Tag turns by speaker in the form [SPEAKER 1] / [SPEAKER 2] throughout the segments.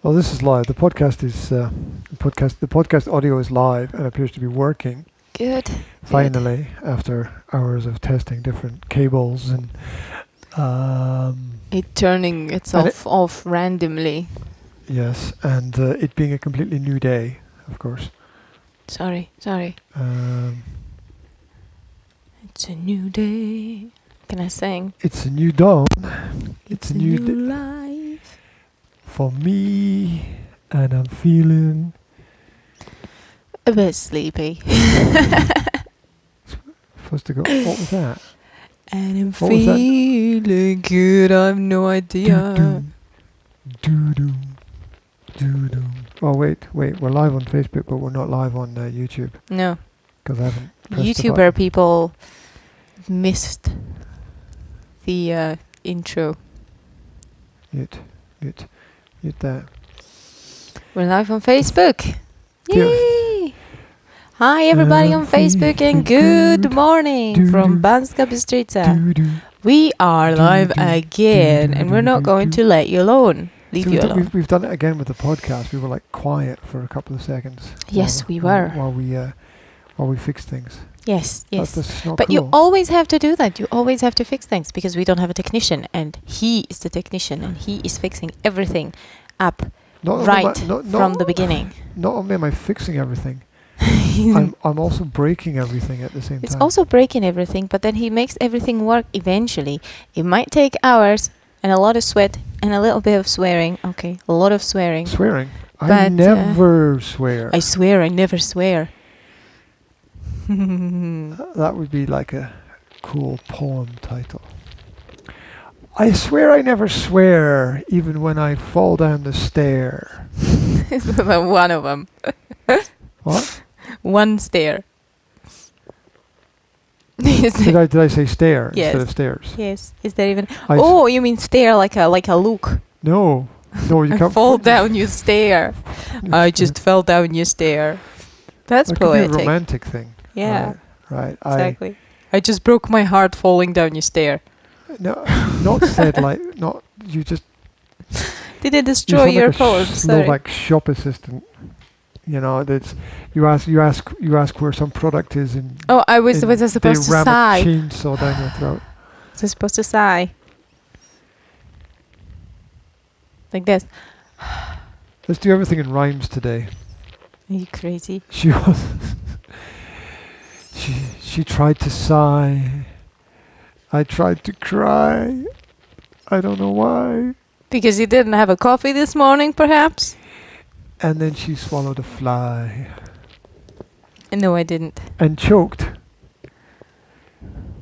[SPEAKER 1] Well, this is live. The podcast is the podcast audio is live and appears to be working.
[SPEAKER 2] Good.
[SPEAKER 1] Finally, after hours of testing different cables and
[SPEAKER 2] it turning itself off randomly.
[SPEAKER 1] Yes, and it being a completely new day, of course.
[SPEAKER 2] Sorry. It's a new day. Can I sing?
[SPEAKER 1] It's a new dawn.
[SPEAKER 2] It's a new life.
[SPEAKER 1] For me, and I'm feeling
[SPEAKER 2] a bit sleepy.
[SPEAKER 1] Supposed to go. What was that?
[SPEAKER 2] And I'm feeling good. I have no idea.
[SPEAKER 1] Doo-doo. Oh wait. We're live on Facebook, but we're not live on YouTube.
[SPEAKER 2] No.
[SPEAKER 1] Because I haven't pressed
[SPEAKER 2] YouTuber people missed the intro.
[SPEAKER 1] Mute that.
[SPEAKER 2] We're live on Facebook. Yay! Hi everybody on Facebook and good morning from Banska Bystrica. We are live again and we're not going to let you alone. Leave you alone.
[SPEAKER 1] We've done it again with the podcast. We were like quiet for a couple of seconds.
[SPEAKER 2] Yes, we were.
[SPEAKER 1] While we fixed things.
[SPEAKER 2] Yes.
[SPEAKER 1] That's not
[SPEAKER 2] but
[SPEAKER 1] cool.
[SPEAKER 2] You always have to do that. You always have to fix things because we don't have a technician and he is the technician and he is fixing everything up from the beginning.
[SPEAKER 1] Not only am I fixing everything, I'm also breaking everything at the same time.
[SPEAKER 2] It's also breaking everything, but then he makes everything work eventually. It might take hours and a lot of sweat and a little bit of swearing. Okay, a lot of swearing.
[SPEAKER 1] Swearing? I never swear.
[SPEAKER 2] I swear, I never swear.
[SPEAKER 1] That would be like a cool poem title. I swear I never swear, even when I fall down the stair.
[SPEAKER 2] One of them.
[SPEAKER 1] What?
[SPEAKER 2] One stair.
[SPEAKER 1] Did I say stair instead of stairs?
[SPEAKER 2] Yes. Is there even? You mean stair like a look?
[SPEAKER 1] No, you can't
[SPEAKER 2] fall down your stair. I just fell down your stair. That's poetic.
[SPEAKER 1] Could be a romantic thing.
[SPEAKER 2] Yeah.
[SPEAKER 1] Right.
[SPEAKER 2] Exactly. I just broke my heart falling down your stair.
[SPEAKER 1] No, not said like not. You just.
[SPEAKER 2] Did it destroy your poem? Sorry.
[SPEAKER 1] Like shop assistant. You know, that's you ask where some product is in.
[SPEAKER 2] Oh, was I supposed to sigh?
[SPEAKER 1] They ram a chainsaw down your throat.
[SPEAKER 2] Was I supposed to sigh? Like this.
[SPEAKER 1] Let's do everything in rhymes today.
[SPEAKER 2] Are you crazy?
[SPEAKER 1] She was. She tried to sigh. I tried to cry. I don't know why.
[SPEAKER 2] Because you didn't have a coffee this morning, perhaps?
[SPEAKER 1] And then she swallowed a fly.
[SPEAKER 2] No, I didn't.
[SPEAKER 1] And choked.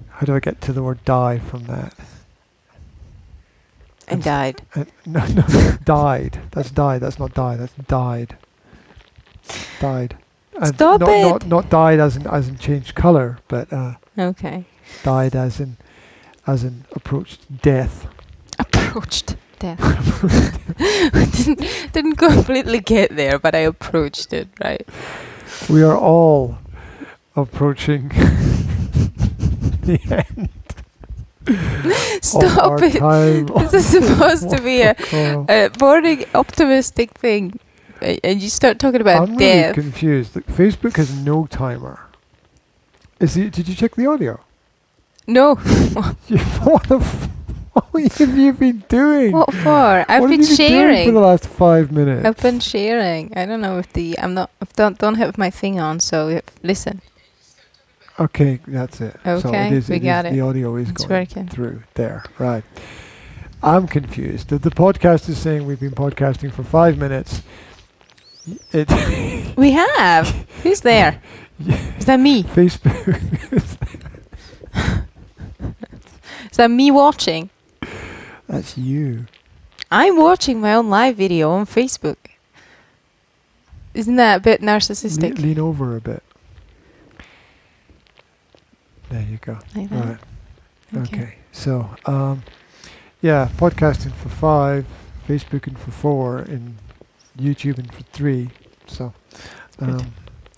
[SPEAKER 1] How do I get to the word die from that?
[SPEAKER 2] And died.
[SPEAKER 1] No, died. That's died. That's not die. That's died. Died. And
[SPEAKER 2] Stop it!
[SPEAKER 1] Not died as in changed colour, but
[SPEAKER 2] okay.
[SPEAKER 1] Died as in approached death.
[SPEAKER 2] Approached death. didn't completely get there, but I approached it, right?
[SPEAKER 1] We are all approaching the end.
[SPEAKER 2] Stop it! This is supposed to be a boring, optimistic thing. And you start talking about
[SPEAKER 1] I'm
[SPEAKER 2] death.
[SPEAKER 1] really confused. Facebook has no timer. Did you check the audio?
[SPEAKER 2] No.
[SPEAKER 1] What have you been doing?
[SPEAKER 2] What for? I've been sharing
[SPEAKER 1] for the last 5 minutes.
[SPEAKER 2] I've been sharing. I don't know if don't have my thing on, so listen.
[SPEAKER 1] Okay, that's it.
[SPEAKER 2] Okay,
[SPEAKER 1] so
[SPEAKER 2] we got it.
[SPEAKER 1] The audio is going
[SPEAKER 2] working
[SPEAKER 1] through there. Right. I'm confused. The podcast is saying we've been podcasting for 5 minutes.
[SPEAKER 2] We have. Who's there? Is that me?
[SPEAKER 1] Facebook.
[SPEAKER 2] Is that me watching?
[SPEAKER 1] That's you.
[SPEAKER 2] I'm watching my own live video on Facebook. Isn't that a bit narcissistic?
[SPEAKER 1] Lean over a bit. There you go.
[SPEAKER 2] Like that?
[SPEAKER 1] Right. Okay. So, podcasting for 5, Facebooking for 4, and YouTubing for 3. So,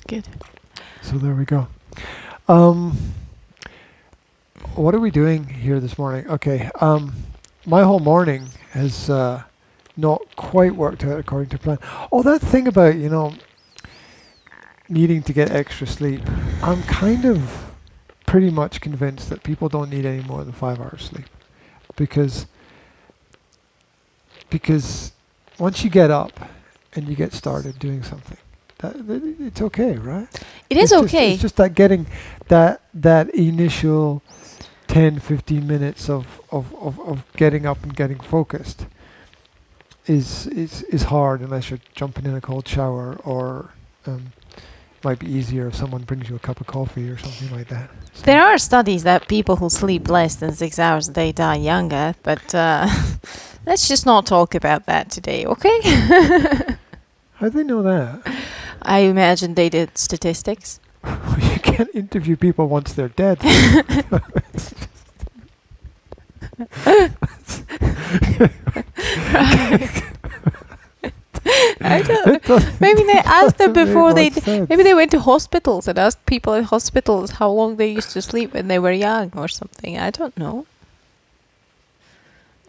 [SPEAKER 2] Good.
[SPEAKER 1] So there we go. What are we doing here this morning? Okay. My whole morning has not quite worked out according to plan. Oh, that thing about, needing to get extra sleep. I'm kind of pretty much convinced that people don't need any more than 5 hours sleep. Because once you get up and you get started doing something, it's okay, right?
[SPEAKER 2] It's okay.
[SPEAKER 1] It's just that getting that initial 10-15 minutes of getting up and getting focused is hard unless you're jumping in a cold shower, or might be easier if someone brings you a cup of coffee or something like that. So
[SPEAKER 2] There are studies that people who sleep less than 6 hours a day die younger, but let's just not talk about that today, okay?
[SPEAKER 1] how do they know that?
[SPEAKER 2] I imagine they did statistics.
[SPEAKER 1] You can't interview people once they're dead.
[SPEAKER 2] I don't. Maybe they asked them before maybe they went to hospitals and asked people in hospitals how long they used to sleep when they were young or something. I don't know.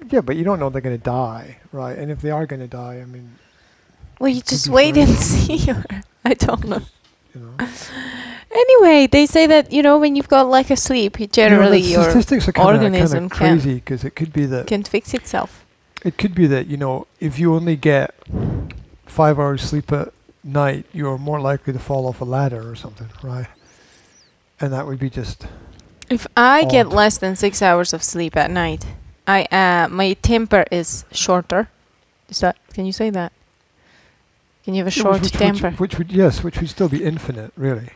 [SPEAKER 1] Yeah, but you don't know they're going to die, right? And if they are going to die, I mean,
[SPEAKER 2] Well, you
[SPEAKER 1] could
[SPEAKER 2] just
[SPEAKER 1] be
[SPEAKER 2] wait and
[SPEAKER 1] forever.
[SPEAKER 2] see. Or, I don't know.
[SPEAKER 1] you know.
[SPEAKER 2] Anyway, they say that when you've got lack of sleep, generally
[SPEAKER 1] the
[SPEAKER 2] your
[SPEAKER 1] statistics are kind
[SPEAKER 2] organism
[SPEAKER 1] of crazy, because it could be that
[SPEAKER 2] can fix itself.
[SPEAKER 1] if you only get 5 hours sleep at night, you're more likely to fall off a ladder or something, right? And that would be just
[SPEAKER 2] If I get
[SPEAKER 1] odd.
[SPEAKER 2] less than 6 hours of sleep at night, my temper is shorter. Can you say that? Can you have a short temper?
[SPEAKER 1] which would still be infinite, really.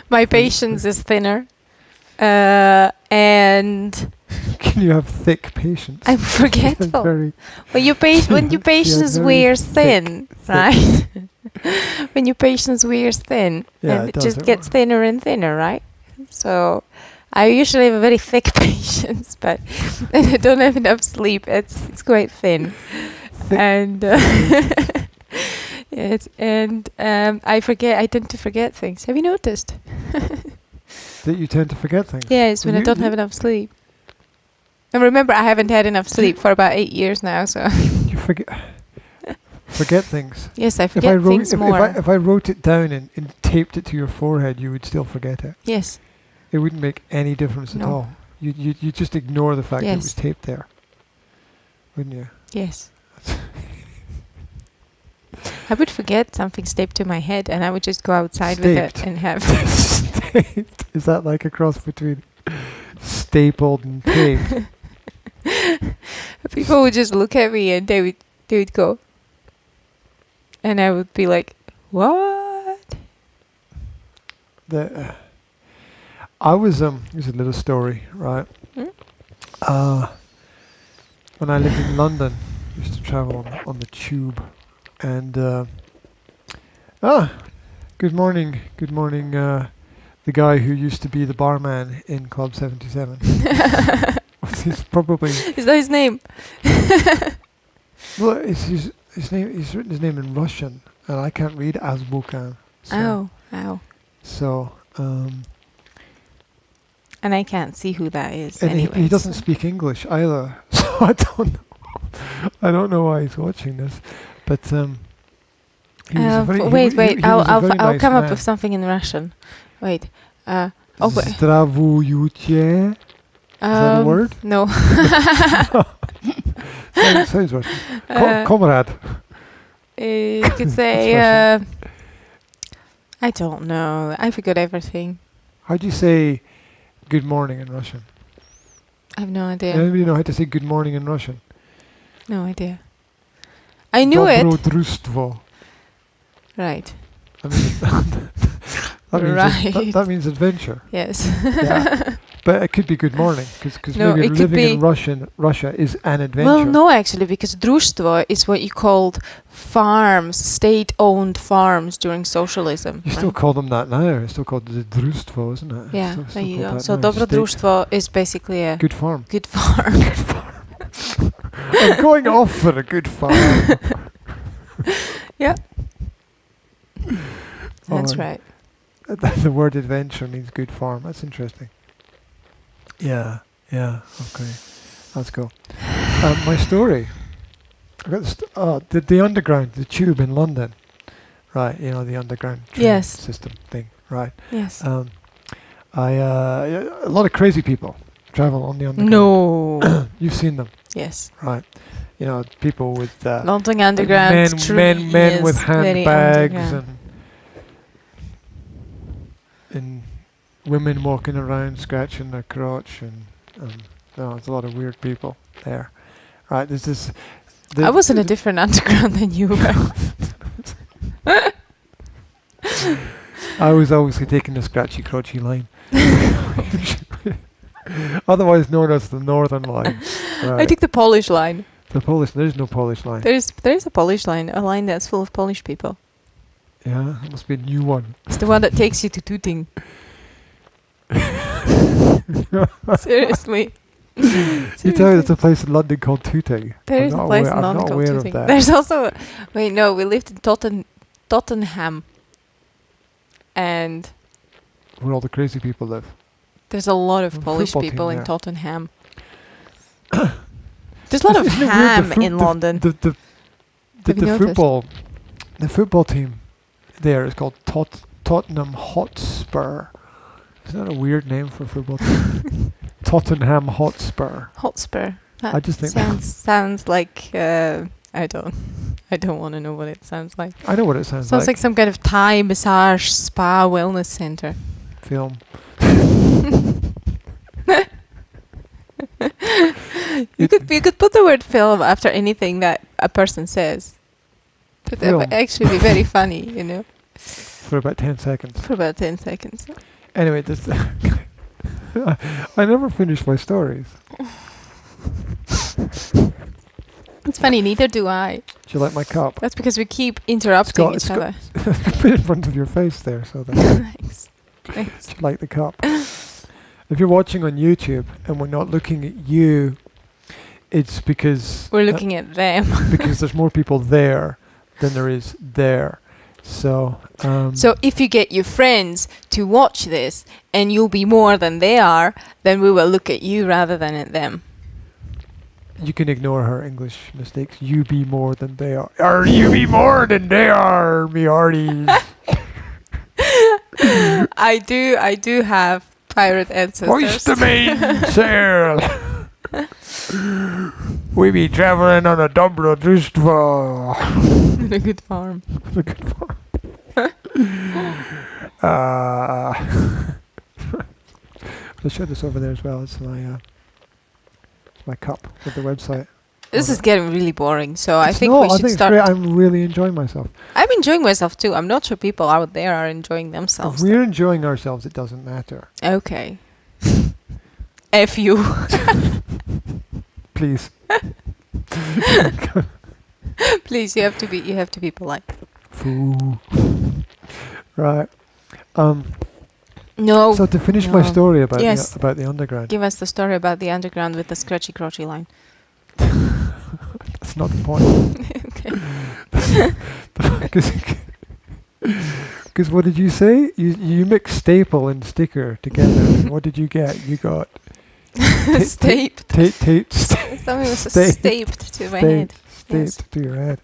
[SPEAKER 2] My patience is thinner, and
[SPEAKER 1] Can you have thick patience?
[SPEAKER 2] I'm forgetful.
[SPEAKER 1] Very,
[SPEAKER 2] When your patience
[SPEAKER 1] very
[SPEAKER 2] wears
[SPEAKER 1] thick,
[SPEAKER 2] thin, right? When your patience wears thin,
[SPEAKER 1] Yeah,
[SPEAKER 2] and
[SPEAKER 1] it
[SPEAKER 2] it
[SPEAKER 1] does,
[SPEAKER 2] just
[SPEAKER 1] it
[SPEAKER 2] gets thinner and thinner, right? So I usually have a very thick patience, but when I don't have enough sleep, it's quite thin.
[SPEAKER 1] thick.
[SPEAKER 2] And I tend to forget things. Have you noticed?
[SPEAKER 1] That you tend to forget things.
[SPEAKER 2] Yes, when I don't have enough sleep. And remember, I haven't had enough sleep for about 8 years now, so.
[SPEAKER 1] You forget things.
[SPEAKER 2] Yes, I forget things more.
[SPEAKER 1] If I wrote it down and taped it to your forehead, you would still forget it.
[SPEAKER 2] Yes.
[SPEAKER 1] It wouldn't make any difference at
[SPEAKER 2] No.
[SPEAKER 1] all. You just ignore the fact that it
[SPEAKER 2] Yes.
[SPEAKER 1] was taped there, wouldn't you?
[SPEAKER 2] Yes. I would forget something taped to my head, and I would just go outside with it
[SPEAKER 1] Staped.
[SPEAKER 2] and have.
[SPEAKER 1] Staped. Is that like a cross between stapled and taped?
[SPEAKER 2] People would just look at me and they would go, and I would be like, "What?"
[SPEAKER 1] I was here's a little story, right? When I lived in London, I used to travel on the tube, and good morning, the guy who used to be the barman in Club 77. He's probably
[SPEAKER 2] Is that his name?
[SPEAKER 1] well, it's his name. He's written his name in Russian, and I can't read Azbukan.
[SPEAKER 2] Ow.
[SPEAKER 1] So
[SPEAKER 2] And I can't see who that is.
[SPEAKER 1] and
[SPEAKER 2] Anyway,
[SPEAKER 1] he doesn't speak English either, so I don't know why he's watching this, but he was a very,
[SPEAKER 2] wait.
[SPEAKER 1] he was a
[SPEAKER 2] I'll
[SPEAKER 1] very nice
[SPEAKER 2] come up
[SPEAKER 1] man.
[SPEAKER 2] with something in Russian. Wait. Wait.
[SPEAKER 1] Zdravuyutye. Is that a word?
[SPEAKER 2] No.
[SPEAKER 1] Sounds Russian. Comrade.
[SPEAKER 2] You could say.
[SPEAKER 1] Russian.
[SPEAKER 2] I don't know. I forgot everything.
[SPEAKER 1] How do you say good morning in Russian?
[SPEAKER 2] I have no idea.
[SPEAKER 1] Anybody know how to say good morning in Russian?
[SPEAKER 2] No idea. I knew
[SPEAKER 1] Dobrodrustvo.
[SPEAKER 2] Right.
[SPEAKER 1] I mean, that means adventure.
[SPEAKER 2] Yes.
[SPEAKER 1] Yeah. But it could be good morning, because
[SPEAKER 2] No,
[SPEAKER 1] maybe
[SPEAKER 2] it could
[SPEAKER 1] living in
[SPEAKER 2] be-
[SPEAKER 1] Russia is an adventure.
[SPEAKER 2] Well, no, actually, because društvo is what you called farms, state-owned farms during socialism.
[SPEAKER 1] You still call them that now. It's still called the društvo, isn't it?
[SPEAKER 2] Yeah,
[SPEAKER 1] Still
[SPEAKER 2] there you
[SPEAKER 1] called
[SPEAKER 2] go.
[SPEAKER 1] that
[SPEAKER 2] So
[SPEAKER 1] now.
[SPEAKER 2] dobrodruštvo is basically a
[SPEAKER 1] Good farm.
[SPEAKER 2] good farm.
[SPEAKER 1] Good farm. I'm going off for a good farm.
[SPEAKER 2] Yeah. That's
[SPEAKER 1] Oh,
[SPEAKER 2] right.
[SPEAKER 1] The word adventure means good farm. That's interesting. Yeah. Okay. That's cool. My story. I got the underground, the tube in London, right? You know, the underground train system thing, right?
[SPEAKER 2] Yes.
[SPEAKER 1] A lot of crazy people travel on the underground.
[SPEAKER 2] No.
[SPEAKER 1] You've seen them,
[SPEAKER 2] Yes.
[SPEAKER 1] right? You know, people with
[SPEAKER 2] London Underground.
[SPEAKER 1] men with handbags and women walking around scratching their crotch and no, there's a lot of weird people there, right? There's this.
[SPEAKER 2] I was in a different underground than you were.
[SPEAKER 1] I was obviously taking the scratchy crotchy line. Otherwise known as the Northern Line. Right.
[SPEAKER 2] I took the Polish line.
[SPEAKER 1] There's no Polish line.
[SPEAKER 2] There's a Polish line, a line that's full of Polish people.
[SPEAKER 1] Yeah, it must be a new one.
[SPEAKER 2] It's the one that takes you to Tooting. Seriously.
[SPEAKER 1] You tell me there's a place in London called Tooting.
[SPEAKER 2] There is a place in London called Tooting. There's also... Wait, no, we lived in Tottenham. And...
[SPEAKER 1] Where all the crazy people live.
[SPEAKER 2] There's a lot of Polish people in Tottenham. There's a lot of ham in London.
[SPEAKER 1] The football team there is called Tottenham Hotspur. Isn't that a weird name for a football team? Tottenham Hotspur.
[SPEAKER 2] Hotspur. That
[SPEAKER 1] I just think
[SPEAKER 2] sounds like I don't want to know what it sounds like.
[SPEAKER 1] I know what it sounds like.
[SPEAKER 2] Sounds like some kind of Thai massage spa wellness center.
[SPEAKER 1] Film.
[SPEAKER 2] You could put the word film after anything that a person says. But that would actually be very funny, you know.
[SPEAKER 1] For about 10 seconds.
[SPEAKER 2] Anyway,
[SPEAKER 1] this I never finish my stories.
[SPEAKER 2] It's funny, neither do I.
[SPEAKER 1] Do you like my cup?
[SPEAKER 2] That's because we keep interrupting each other.
[SPEAKER 1] Put it in front of your face there, so that.
[SPEAKER 2] Thanks.
[SPEAKER 1] Do you like the cup? If you're watching on YouTube and we're not looking at you, it's because
[SPEAKER 2] we're looking at them.
[SPEAKER 1] Because there's more people there than there is there. So
[SPEAKER 2] if you get your friends to watch this and you'll be more than they are, then we will look at you rather than at them.
[SPEAKER 1] You can ignore her English mistakes. You be more than they are. Or you be more than they are, me hearties.
[SPEAKER 2] I do have pirate ancestors.
[SPEAKER 1] Hoist the mainsail. We be travelling on a dobrodrustvo.
[SPEAKER 2] A good farm.
[SPEAKER 1] A good farm. I'll show this over there as well. It's my cup with the website.
[SPEAKER 2] This is getting really boring, so I think we should start.
[SPEAKER 1] I'm really enjoying myself.
[SPEAKER 2] I'm enjoying myself too. I'm not sure people out there are enjoying themselves.
[SPEAKER 1] If we're enjoying ourselves, it doesn't matter.
[SPEAKER 2] Okay. F you.
[SPEAKER 1] Please.
[SPEAKER 2] Please, you have to be polite.
[SPEAKER 1] Fool. Right.
[SPEAKER 2] No.
[SPEAKER 1] So to finish my story about the underground.
[SPEAKER 2] Give us the story about the underground with the scratchy crotchy line.
[SPEAKER 1] That's not the point.
[SPEAKER 2] Okay.
[SPEAKER 1] Because what did you say? You mixed staple and sticker together. What did you get? You got
[SPEAKER 2] Staped. Something was staped to my head.
[SPEAKER 1] Staped to your head.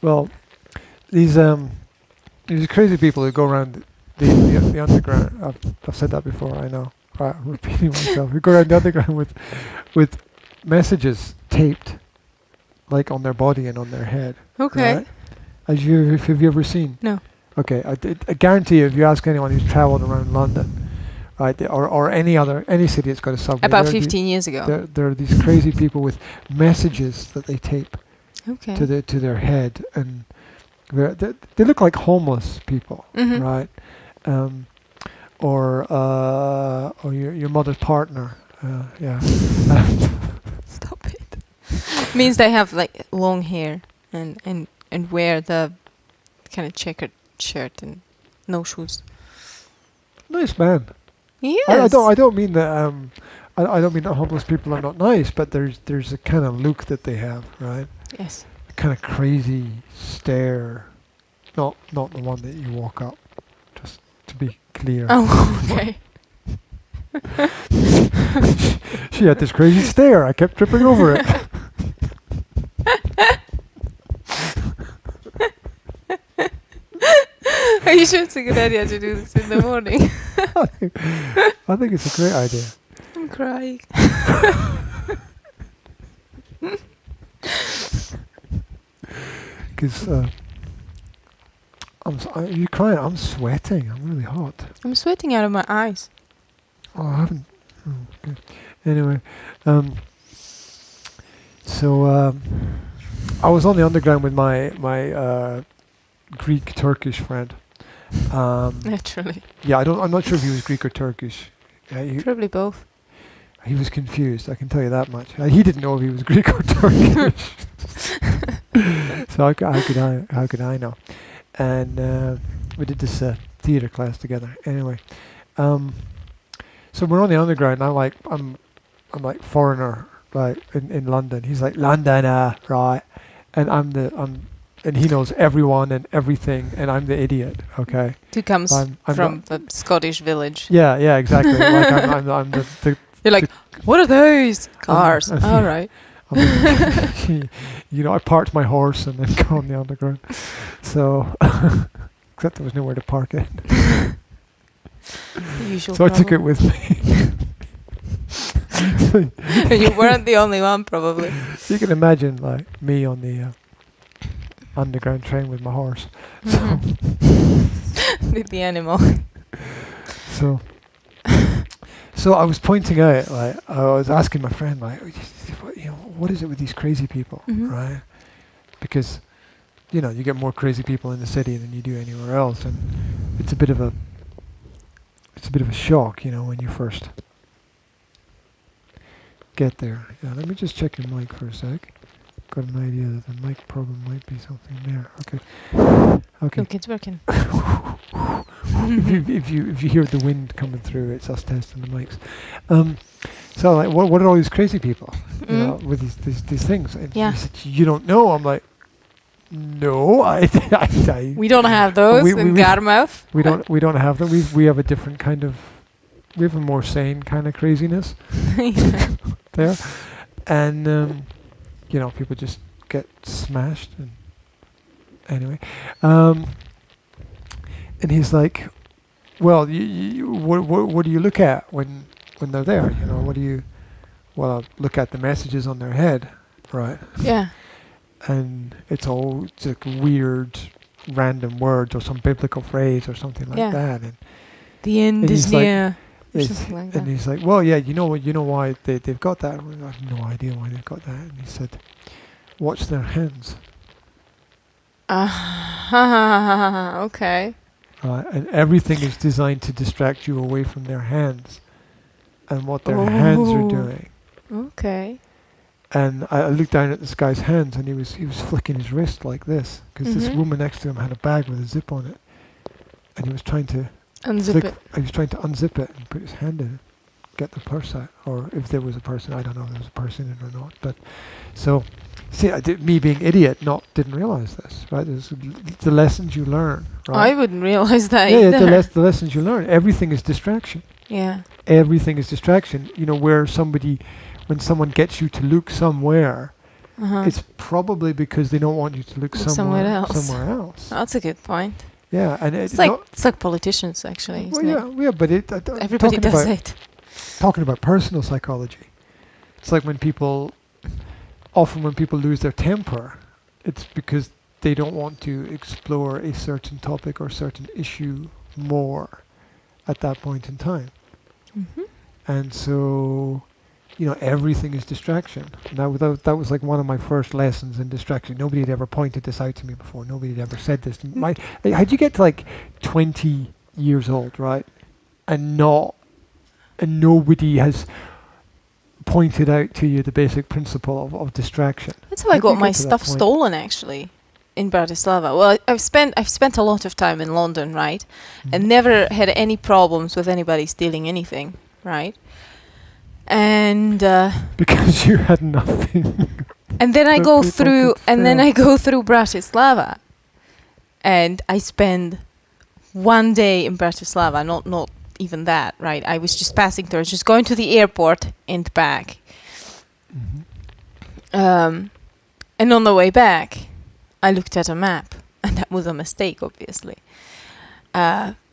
[SPEAKER 1] Well, these crazy people who go around the underground. I've said that before. I know. I'm repeating myself. Who go around the underground with messages taped, like on their body and on their head.
[SPEAKER 2] Okay.
[SPEAKER 1] Right? Have you ever seen?
[SPEAKER 2] No.
[SPEAKER 1] Okay. I guarantee you, if you ask anyone who's travelled around London, right, or any city that's got a subway.
[SPEAKER 2] About 15 years ago.
[SPEAKER 1] There are these crazy people with messages that they tape to their head, and they look like homeless people, right? Or your mother's partner. Yeah.
[SPEAKER 2] Stop it. Means they have like long hair and wear the kind of checkered shirt and no shoes.
[SPEAKER 1] Nice man.
[SPEAKER 2] Yes.
[SPEAKER 1] I don't mean that. I don't mean that homeless people are not nice, but there's a kind of look that they have, right?
[SPEAKER 2] Yes.
[SPEAKER 1] A kind of crazy stare. Not the one that you walk up. Just to be clear.
[SPEAKER 2] Oh, okay.
[SPEAKER 1] She had this crazy stare. I kept tripping over it.
[SPEAKER 2] Are you sure it's a good idea to do this in the morning?
[SPEAKER 1] I think it's a great idea.
[SPEAKER 2] I'm crying.
[SPEAKER 1] Because are you crying? I'm sweating. I'm really hot.
[SPEAKER 2] I'm sweating out of my eyes.
[SPEAKER 1] Oh, I haven't. Oh, okay. Anyway, so I was on the underground with my Greek Turkish friend.
[SPEAKER 2] Naturally.
[SPEAKER 1] Yeah, I'm not sure if he was Greek or Turkish.
[SPEAKER 2] Probably both.
[SPEAKER 1] He was confused. I can tell you that much. He didn't know if he was Greek or Turkish. So how could I know? And we did this theater class together. Anyway, so we're on the underground. And I'm like foreigner, right, in London. He's like Londoner, right, and and he knows everyone and everything, and I'm the idiot. Okay.
[SPEAKER 2] Who comes
[SPEAKER 1] I'm
[SPEAKER 2] from the Scottish village?
[SPEAKER 1] Yeah, exactly. Like I'm the
[SPEAKER 2] You're like, what are those cars? All right.
[SPEAKER 1] I parked my horse and then go on the underground. So, except there was nowhere to park it.
[SPEAKER 2] Usual
[SPEAKER 1] So
[SPEAKER 2] problem.
[SPEAKER 1] I took it with me.
[SPEAKER 2] You weren't the only one, probably.
[SPEAKER 1] You can imagine, like, me on the underground train with my horse.
[SPEAKER 2] With the animal.
[SPEAKER 1] So I was pointing out, like, I was asking my friend, like, what is it with these crazy people, right? Because, you get more crazy people in the city than you do anywhere else, and it's a bit of a shock, when you first get there. Yeah, let me just check your mic for a sec. Got an idea that the mic problem might be something there. Okay.
[SPEAKER 2] Look, it's working.
[SPEAKER 1] if you hear the wind coming through, it's us testing the mics. So like, what are all these crazy people, with these things? And
[SPEAKER 2] Yeah.
[SPEAKER 1] he said, you don't know. I'm like, no, I
[SPEAKER 2] We don't have those in Garmouth.
[SPEAKER 1] We don't have them. We have a different kind of. We have a more sane kind of craziness there, and people just get smashed. And anyway, and he's like, well, what do you look at when they're there? What do you? Well, I look at the messages on their head, right?
[SPEAKER 2] Yeah.
[SPEAKER 1] And it's all like weird, random words or some biblical phrase or something like that. And
[SPEAKER 2] the end is near. Or something like that.
[SPEAKER 1] And he's like, well, yeah, you know why they've got that? I have no idea why they've got that. And he said, watch their hands.
[SPEAKER 2] Okay.
[SPEAKER 1] And everything is designed to distract you away from their hands and what their hands are doing.
[SPEAKER 2] Okay.
[SPEAKER 1] And I looked down at this guy's hands, and he was flicking his wrist like this, because this woman next to him had a bag with a zip on it, and he was trying to
[SPEAKER 2] unzip it.
[SPEAKER 1] He was trying to unzip it and put his hand in it, get the purse out, or if there was a person, I don't know if there was a purse in it or not. But so, see, me being idiot, didn't realize this, right? There's the lessons you learn, right?
[SPEAKER 2] I wouldn't realize that
[SPEAKER 1] Yeah,
[SPEAKER 2] either.
[SPEAKER 1] the lessons you learn. Everything is distraction.
[SPEAKER 2] Yeah.
[SPEAKER 1] Everything is distraction. When someone gets you to look somewhere, it's probably because they don't want you to look somewhere else.
[SPEAKER 2] That's a good point.
[SPEAKER 1] Yeah, and
[SPEAKER 2] it's like politicians, actually.
[SPEAKER 1] Well, yeah, but
[SPEAKER 2] everybody does it.
[SPEAKER 1] Talking about personal psychology, it's like when people lose their temper, it's because they don't want to explore a certain topic or certain issue more at that point in time. And so, everything is distraction. Now, that was like one of my first lessons in distraction. Nobody had ever pointed this out to me before. Nobody had ever said this. How'd you get to like 20 years old, right? And nobody has pointed out to you the basic principle of distraction.
[SPEAKER 2] That's how I got my stuff stolen, actually, in Bratislava. Well, I've spent a lot of time in London, right? And never had any problems with anybody stealing anything, right? And
[SPEAKER 1] because you had nothing.
[SPEAKER 2] And then I go through Bratislava, and I spend one day in Bratislava, not even that, right? I was just passing through. I was just going to the airport and back. And on the way back, I looked at a map, and that was a mistake, obviously.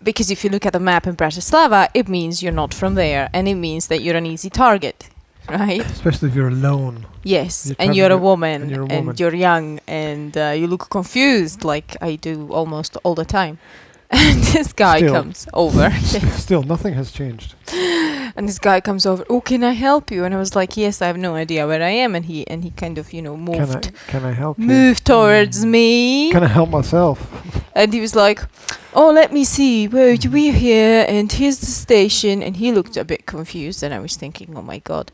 [SPEAKER 2] Because if you look at the map in Bratislava, it means you're not from there, and it means that you're an easy target, right?
[SPEAKER 1] Especially if you're alone.
[SPEAKER 2] Yes, and you're a woman, and you're young, and you look confused, like I do almost all the time. And this guy comes over.
[SPEAKER 1] Still, nothing has changed.
[SPEAKER 2] And this guy comes over. Oh, can I help you? And I was like, yes, I have no idea where I am. And he kind of, moved.
[SPEAKER 1] Can I help you?
[SPEAKER 2] Moved towards me.
[SPEAKER 1] Can I help myself?
[SPEAKER 2] And he was like, oh, let me see. Well, we're here, and here's the station. And he looked a bit confused. And I was thinking, oh my God,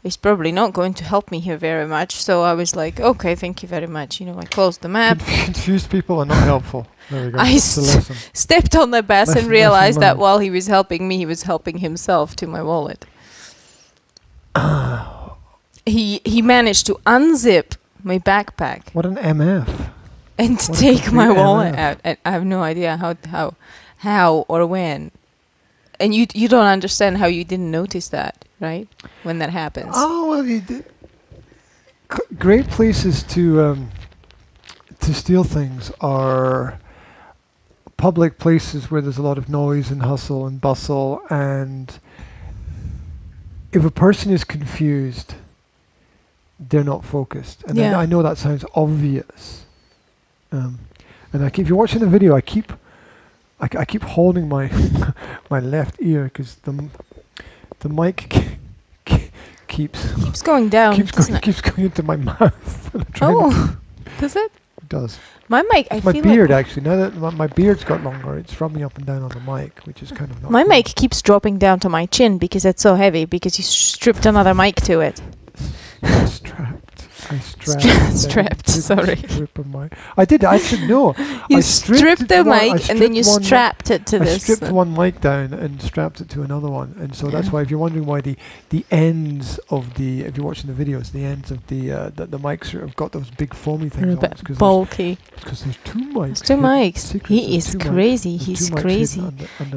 [SPEAKER 2] he's probably not going to help me here very much. So I was like, okay, thank you very much. I closed the map.
[SPEAKER 1] Confused people are not helpful. There we go.
[SPEAKER 2] I stepped on the bus and realized that while he was helping me, he was helping himself to my wallet. He managed to unzip my backpack.
[SPEAKER 1] What an MF.
[SPEAKER 2] And take my wallet out. And I have no idea how or when. And you don't understand how you didn't notice that, right? When that happens.
[SPEAKER 1] Oh, well, great places to steal things are public places where there's a lot of noise and hustle and bustle, and if a person is confused, they're not focused. And I know that sounds obvious. And if you're watching the video, I keep holding my my left ear because the mic keeps
[SPEAKER 2] going down.
[SPEAKER 1] Keeps going into my mouth.
[SPEAKER 2] Does it?
[SPEAKER 1] It does.
[SPEAKER 2] My mic,
[SPEAKER 1] my beard actually. Now that my beard's got longer, it's rubbing up and down on the mic, which is kind of not.
[SPEAKER 2] My mic keeps dropping down to my chin because it's so heavy. Because you stripped another mic to it.
[SPEAKER 1] I strapped.
[SPEAKER 2] Sorry.
[SPEAKER 1] I did. I should know.
[SPEAKER 2] You stripped the mic and then you strapped it to this.
[SPEAKER 1] I stripped one mic down and strapped it to another one, and so that's why. If you're wondering why the ends of if you're watching the videos, the ends of the mics have got those big foamy things.
[SPEAKER 2] They're a bit bulky.
[SPEAKER 1] Because there's two mics.
[SPEAKER 2] There's two mics. He is crazy. He's crazy.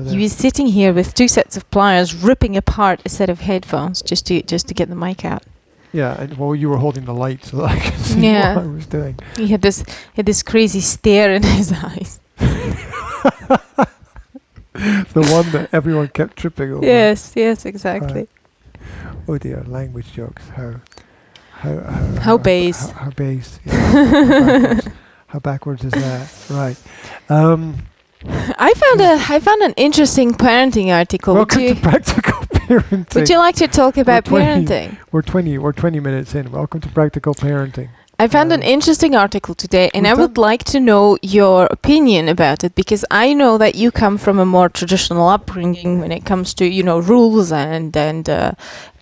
[SPEAKER 2] He was sitting here with two sets of pliers, ripping apart a set of headphones just to get the mic out.
[SPEAKER 1] Yeah, and you were holding the light so that I could see what I was doing.
[SPEAKER 2] He had this crazy stare in his eyes.
[SPEAKER 1] The one that everyone kept tripping over.
[SPEAKER 2] Yes, exactly.
[SPEAKER 1] Oh dear, language jokes.
[SPEAKER 2] How base.
[SPEAKER 1] How base. Yeah. How backwards is that? Right.
[SPEAKER 2] I found an interesting parenting article.
[SPEAKER 1] Welcome to Practical Parenting.
[SPEAKER 2] Would you like to talk about parenting?
[SPEAKER 1] We're 20 minutes in. Welcome to Practical Parenting.
[SPEAKER 2] I found an interesting article today, and I would like to know your opinion about it, because I know that you come from a more traditional upbringing when it comes to, rules and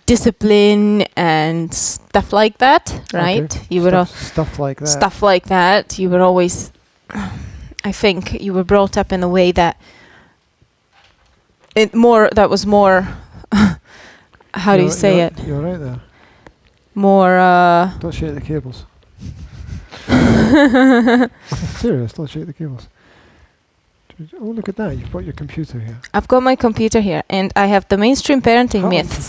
[SPEAKER 2] discipline and stuff like that, right?
[SPEAKER 1] Okay.
[SPEAKER 2] You were
[SPEAKER 1] stuff like that.
[SPEAKER 2] Stuff like that. You were always, I think, you were brought up in a way that was more. How do you say it?
[SPEAKER 1] You're right there.
[SPEAKER 2] More.
[SPEAKER 1] Don't shake the cables. I'm serious. Don't shake the cables. Oh, look at that! You've got your computer here.
[SPEAKER 2] I've got my computer here, and I have the mainstream parenting myths.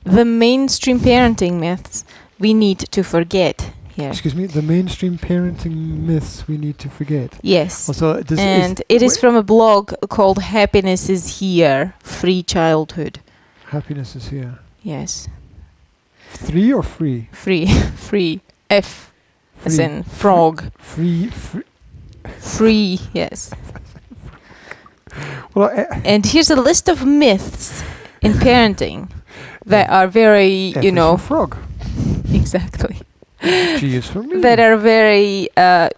[SPEAKER 2] The mainstream parenting myths we need to forget here.
[SPEAKER 1] Excuse me. The mainstream parenting myths we need to forget.
[SPEAKER 2] Yes.
[SPEAKER 1] Also,
[SPEAKER 2] it is from a blog called "Happiness is Here: Free Childhood." Happiness is here. Yes.
[SPEAKER 1] 3 or free?
[SPEAKER 2] Free. Free. F. Free. As in frog.
[SPEAKER 1] Free.
[SPEAKER 2] Free, yes.
[SPEAKER 1] Well,
[SPEAKER 2] and here's a list of myths in parenting that are very,
[SPEAKER 1] F is for frog.
[SPEAKER 2] Exactly.
[SPEAKER 1] G is for me.
[SPEAKER 2] That are very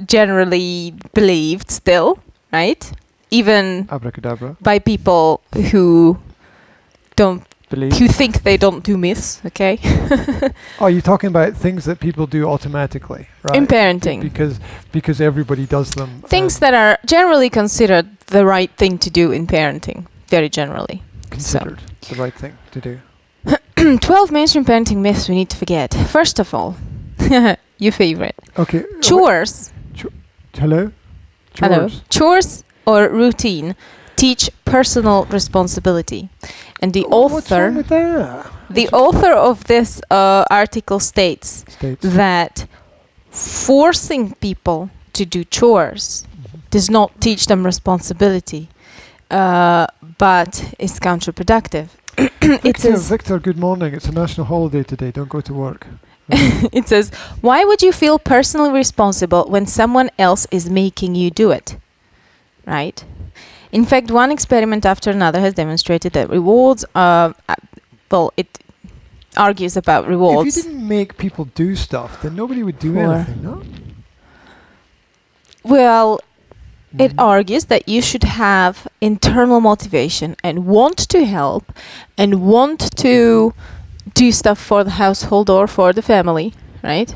[SPEAKER 2] generally believed still, right? Even
[SPEAKER 1] abracadabra.
[SPEAKER 2] By people who who think they don't do myths, okay?
[SPEAKER 1] Oh, you're talking about things that people do automatically, right?
[SPEAKER 2] In parenting.
[SPEAKER 1] Because everybody does them.
[SPEAKER 2] Things that are generally considered the right thing to do in parenting, very generally.
[SPEAKER 1] Considered the right thing to do.
[SPEAKER 2] 12 mainstream parenting myths we need to forget. First of all, your favorite.
[SPEAKER 1] Okay.
[SPEAKER 2] Chores.
[SPEAKER 1] Hello?
[SPEAKER 2] Chores. Hello. Chores or routine teach personal responsibility. And the
[SPEAKER 1] What's
[SPEAKER 2] author,
[SPEAKER 1] wrong with that?
[SPEAKER 2] the author of this article states that forcing people to do chores does not teach them responsibility, but is counterproductive. It says,
[SPEAKER 1] Victor, good morning. It's a national holiday today. Don't go to work.
[SPEAKER 2] it says, why would you feel personally responsible when someone else is making you do it? Right? In fact, one experiment after another has demonstrated that rewards it argues about rewards.
[SPEAKER 1] If you didn't make people do stuff, then nobody would do anything, no?
[SPEAKER 2] Well, it argues that you should have internal motivation and want to help and want to do stuff for the household or for the family, right?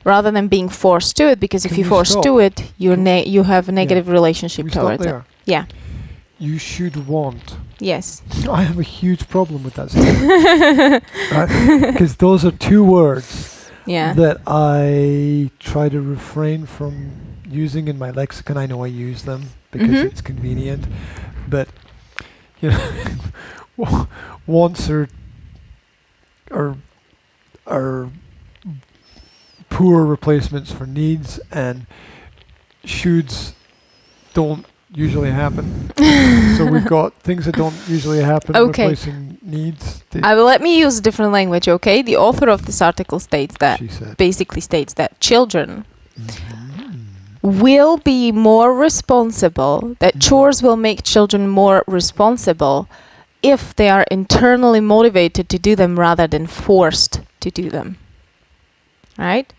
[SPEAKER 2] Rather than being forced to it, because if you're forced to it, you have a negative relationship towards it. Yeah.
[SPEAKER 1] You should want.
[SPEAKER 2] Yes.
[SPEAKER 1] I have a huge problem with that statement. Because those are two words that I try to refrain from using in my lexicon. I know I use them because it's convenient, but you know, wants are poor replacements for needs, and shoulds don't usually happen. So we've got things that don't usually happen replacing needs.
[SPEAKER 2] Let me use a different language, okay? The author of this article basically states that children will be more responsible, that chores will make children more responsible if they are internally motivated to do them rather than forced to do them. Right?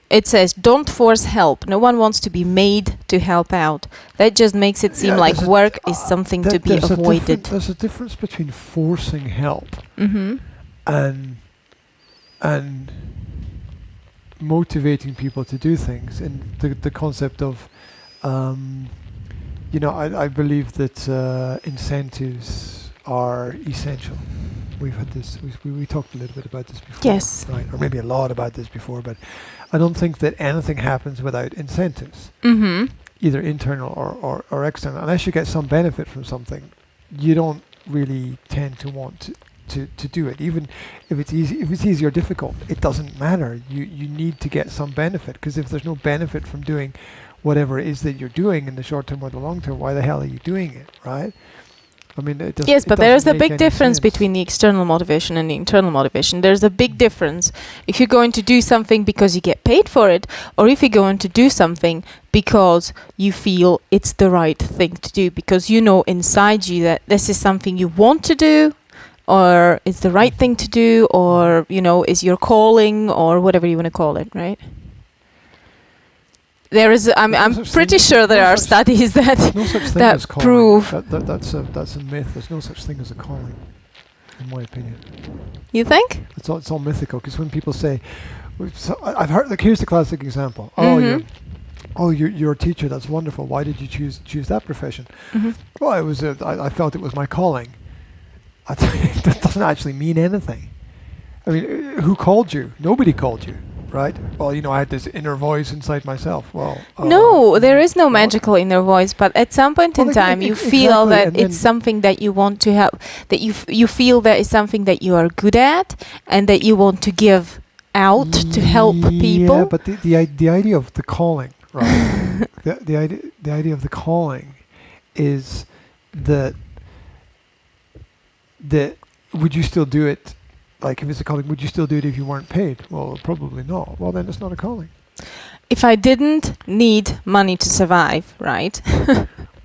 [SPEAKER 2] It says, don't force help. No one wants to be made to help out. That just makes it seem like work is something to be avoided.
[SPEAKER 1] There's a difference between forcing help and motivating people to do things. And the concept of, I believe that incentives are essential. We've had this, we talked a little bit about this before.
[SPEAKER 2] Yes.
[SPEAKER 1] Right, or maybe a lot about this before, but I don't think that anything happens without incentives, either internal or external. Unless you get some benefit from something, you don't really tend to want to do it. Even if it's easy or difficult, it doesn't matter. You need to get some benefit, because if there's no benefit from doing whatever it is that you're doing in the short term or the long term, why the hell are you doing it, right? I mean,
[SPEAKER 2] yes, but there is a big difference between the external motivation and the internal motivation. There's a big difference if you're going to do something because you get paid for it, or if you're going to do something because you feel it's the right thing to do, because you know inside you that this is something you want to do, or it's the right thing to do, or, is your calling, or whatever you want to call it, right? There is. I'm pretty sure there are studies that prove
[SPEAKER 1] that's a myth. There's no such thing as a calling, in my opinion.
[SPEAKER 2] You think?
[SPEAKER 1] It's all mythical. Because when people say, I've heard. Like, here's the classic example. You're a teacher. That's wonderful. Why did you choose that profession? Well, it was. I felt it was my calling. That doesn't actually mean anything. I mean, who called you? Nobody called you. Right? Well, I had this inner voice inside myself. Well,
[SPEAKER 2] no, there is no magical inner voice, but at some point in time you feel that it's something that you want to help, that you feel that it's something that you are good at and that you want to give out to help people.
[SPEAKER 1] Yeah, but the idea of the calling, right? the idea of the calling is that would you still do it? Like, if it's a calling, would you still do it if you weren't paid? Well, probably not. Well, then it's not a calling.
[SPEAKER 2] If I didn't need money to survive, right?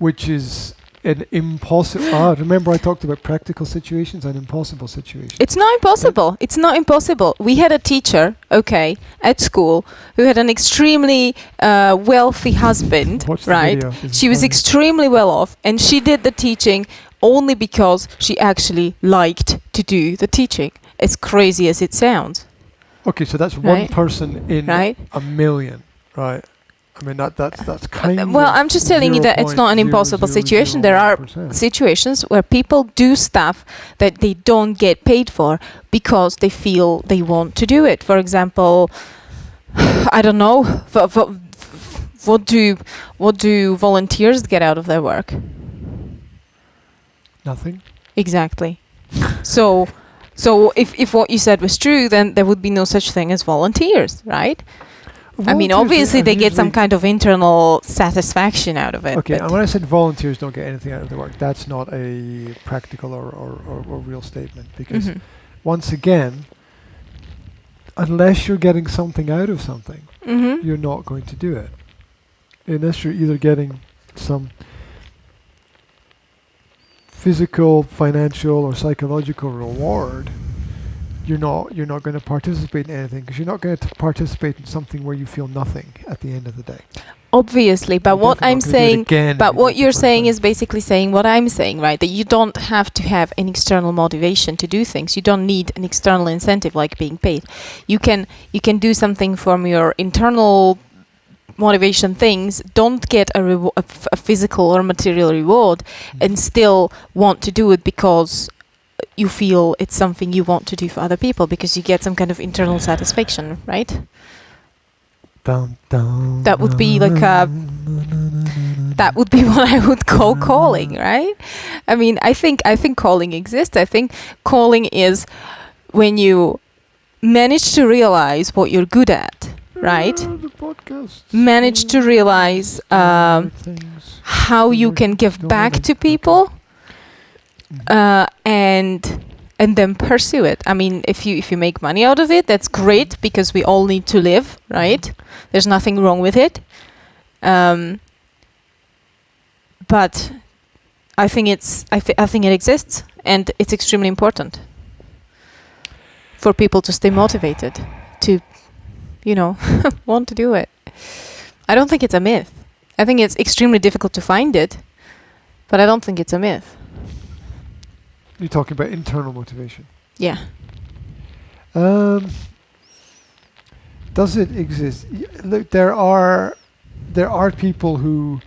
[SPEAKER 1] Which is an impossible... remember I talked about practical situations and impossible situations.
[SPEAKER 2] It's not impossible. It's not impossible. We had a teacher, at school, who had an extremely wealthy husband, right? She was extremely well off, and she did the teaching only because she actually liked to do the teaching. As crazy as it sounds.
[SPEAKER 1] Okay, so that's one person in a million, right? I mean, that's kind of...
[SPEAKER 2] Well, I'm just telling you that it's not an impossible situation. There are situations where people do stuff that they don't get paid for because they feel they want to do it. For example, I don't know, what do volunteers get out of their work?
[SPEAKER 1] Nothing.
[SPEAKER 2] Exactly. So if what you said was true, then there would be no such thing as volunteers, right? I mean, obviously they get some kind of internal satisfaction out of it.
[SPEAKER 1] Okay,
[SPEAKER 2] but
[SPEAKER 1] and when I said volunteers don't get anything out of the work, that's not a practical or real statement, because
[SPEAKER 2] Mhm.
[SPEAKER 1] once again, unless you're getting something out of something,
[SPEAKER 2] Mhm.
[SPEAKER 1] you're not going to do it. Unless you're either getting some physical, financial, or psychological reward, you're not going to participate in anything, because you're not going to participate in something where you feel nothing at the end of the day.
[SPEAKER 2] Obviously, but
[SPEAKER 1] You're
[SPEAKER 2] what
[SPEAKER 1] definitely
[SPEAKER 2] I'm
[SPEAKER 1] not gonna do it
[SPEAKER 2] saying,
[SPEAKER 1] again
[SPEAKER 2] but
[SPEAKER 1] if you do
[SPEAKER 2] what
[SPEAKER 1] it the
[SPEAKER 2] you're
[SPEAKER 1] first
[SPEAKER 2] saying
[SPEAKER 1] time.
[SPEAKER 2] is basically saying what I'm saying, right? That you don't have to have an external motivation to do things. You don't need an external incentive like being paid. You can do something from your internal motivation things, don't get a physical or material reward, and still want to do it because you feel it's something you want to do for other people, because you get some kind of internal satisfaction, right?
[SPEAKER 1] Dun, dun,
[SPEAKER 2] That would be like that would be what I would call calling, right? I mean, I think calling exists. I think calling is when you manage to realize what you're good at, right?
[SPEAKER 1] The podcast.
[SPEAKER 2] Manage to realize how you can give back to people, and then pursue it. I mean, if you make money out of it, that's great, because we all need to live, right? There's nothing wrong with it. But I think I think it exists, and it's extremely important for people to stay motivated, to, want to do it. I don't think it's a myth. I think it's extremely difficult to find it, but I don't think it's a myth.
[SPEAKER 1] You're talking about internal motivation.
[SPEAKER 2] Yeah.
[SPEAKER 1] Does it exist? Look, there are people who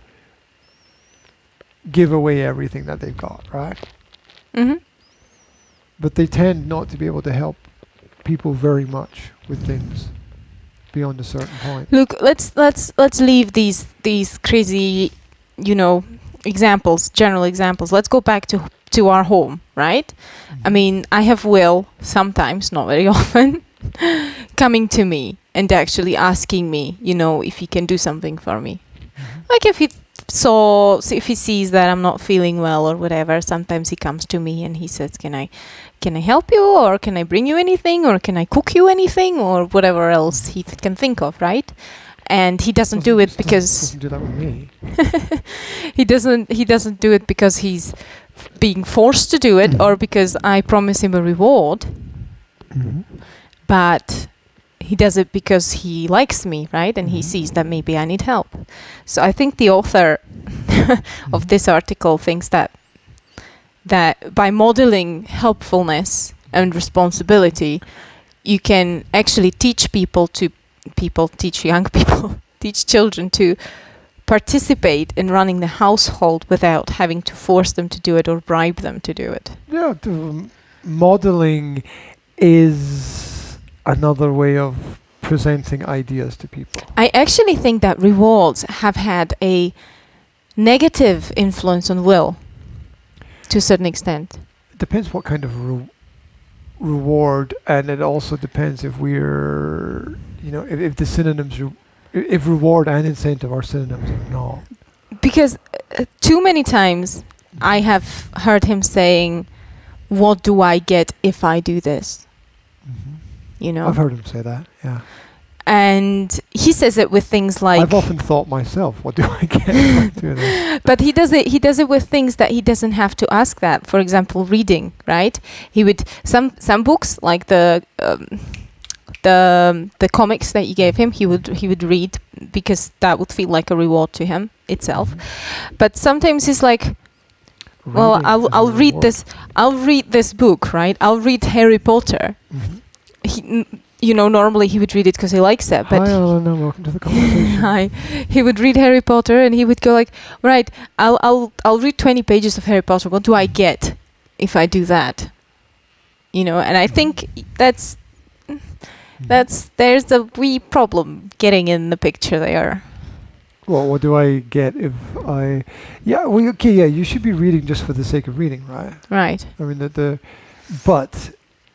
[SPEAKER 1] give away everything that they've got, right?
[SPEAKER 2] Mhm.
[SPEAKER 1] But they tend not to be able to help people very much with things beyond a certain point.
[SPEAKER 2] Look, let's leave these crazy, examples, general examples. Let's go back to our home, right? I mean, I have Will sometimes, not very often, coming to me and actually asking me, if he can do something for me. Like if he sees that I'm not feeling well or whatever, sometimes he comes to me and he says, can I help you, or can I bring you anything, or can I cook you anything, or whatever else he can think of, right? And he doesn't do it because
[SPEAKER 1] doesn't do that with me.
[SPEAKER 2] he doesn't do it because he's being forced to do it, or because I promise him a reward, but he does it because he likes me, right? And he sees that maybe I need help. So I think the author of this article thinks that by modeling helpfulness and responsibility, you can actually teach young people, teach children to participate in running the household without having to force them to do it or bribe them to do it.
[SPEAKER 1] Yeah, modeling is another way of presenting ideas to people.
[SPEAKER 2] I actually think that rewards have had a negative influence on Will to a certain extent.
[SPEAKER 1] It depends what kind of reward, and it also depends if we're, if the synonyms, if reward and incentive are synonyms or not. Because
[SPEAKER 2] too many times I have heard him saying, what do I get if I do this?
[SPEAKER 1] I've heard him say that, yeah.
[SPEAKER 2] And he says it with things like,
[SPEAKER 1] I've often thought myself, what do I get if I do this? But
[SPEAKER 2] he does it with things that he doesn't have to ask that. For example, reading, right? He would some books, like the comics that you gave him, he would read because that would feel like a reward to him itself. But sometimes he's like, well, I'll read this book, right? I'll read Harry Potter. Normally he would read it because he likes it. But
[SPEAKER 1] hi, Elena, welcome to the conversation.
[SPEAKER 2] Hi. He would read Harry Potter and he would go like, right, I'll read 20 pages of Harry Potter. What do I get if I do that? And I think there's a wee problem getting in the picture there.
[SPEAKER 1] Well, what do I get if I? Yeah, well, okay, yeah. You should be reading just for the sake of reading, right?
[SPEAKER 2] Right.
[SPEAKER 1] I mean, but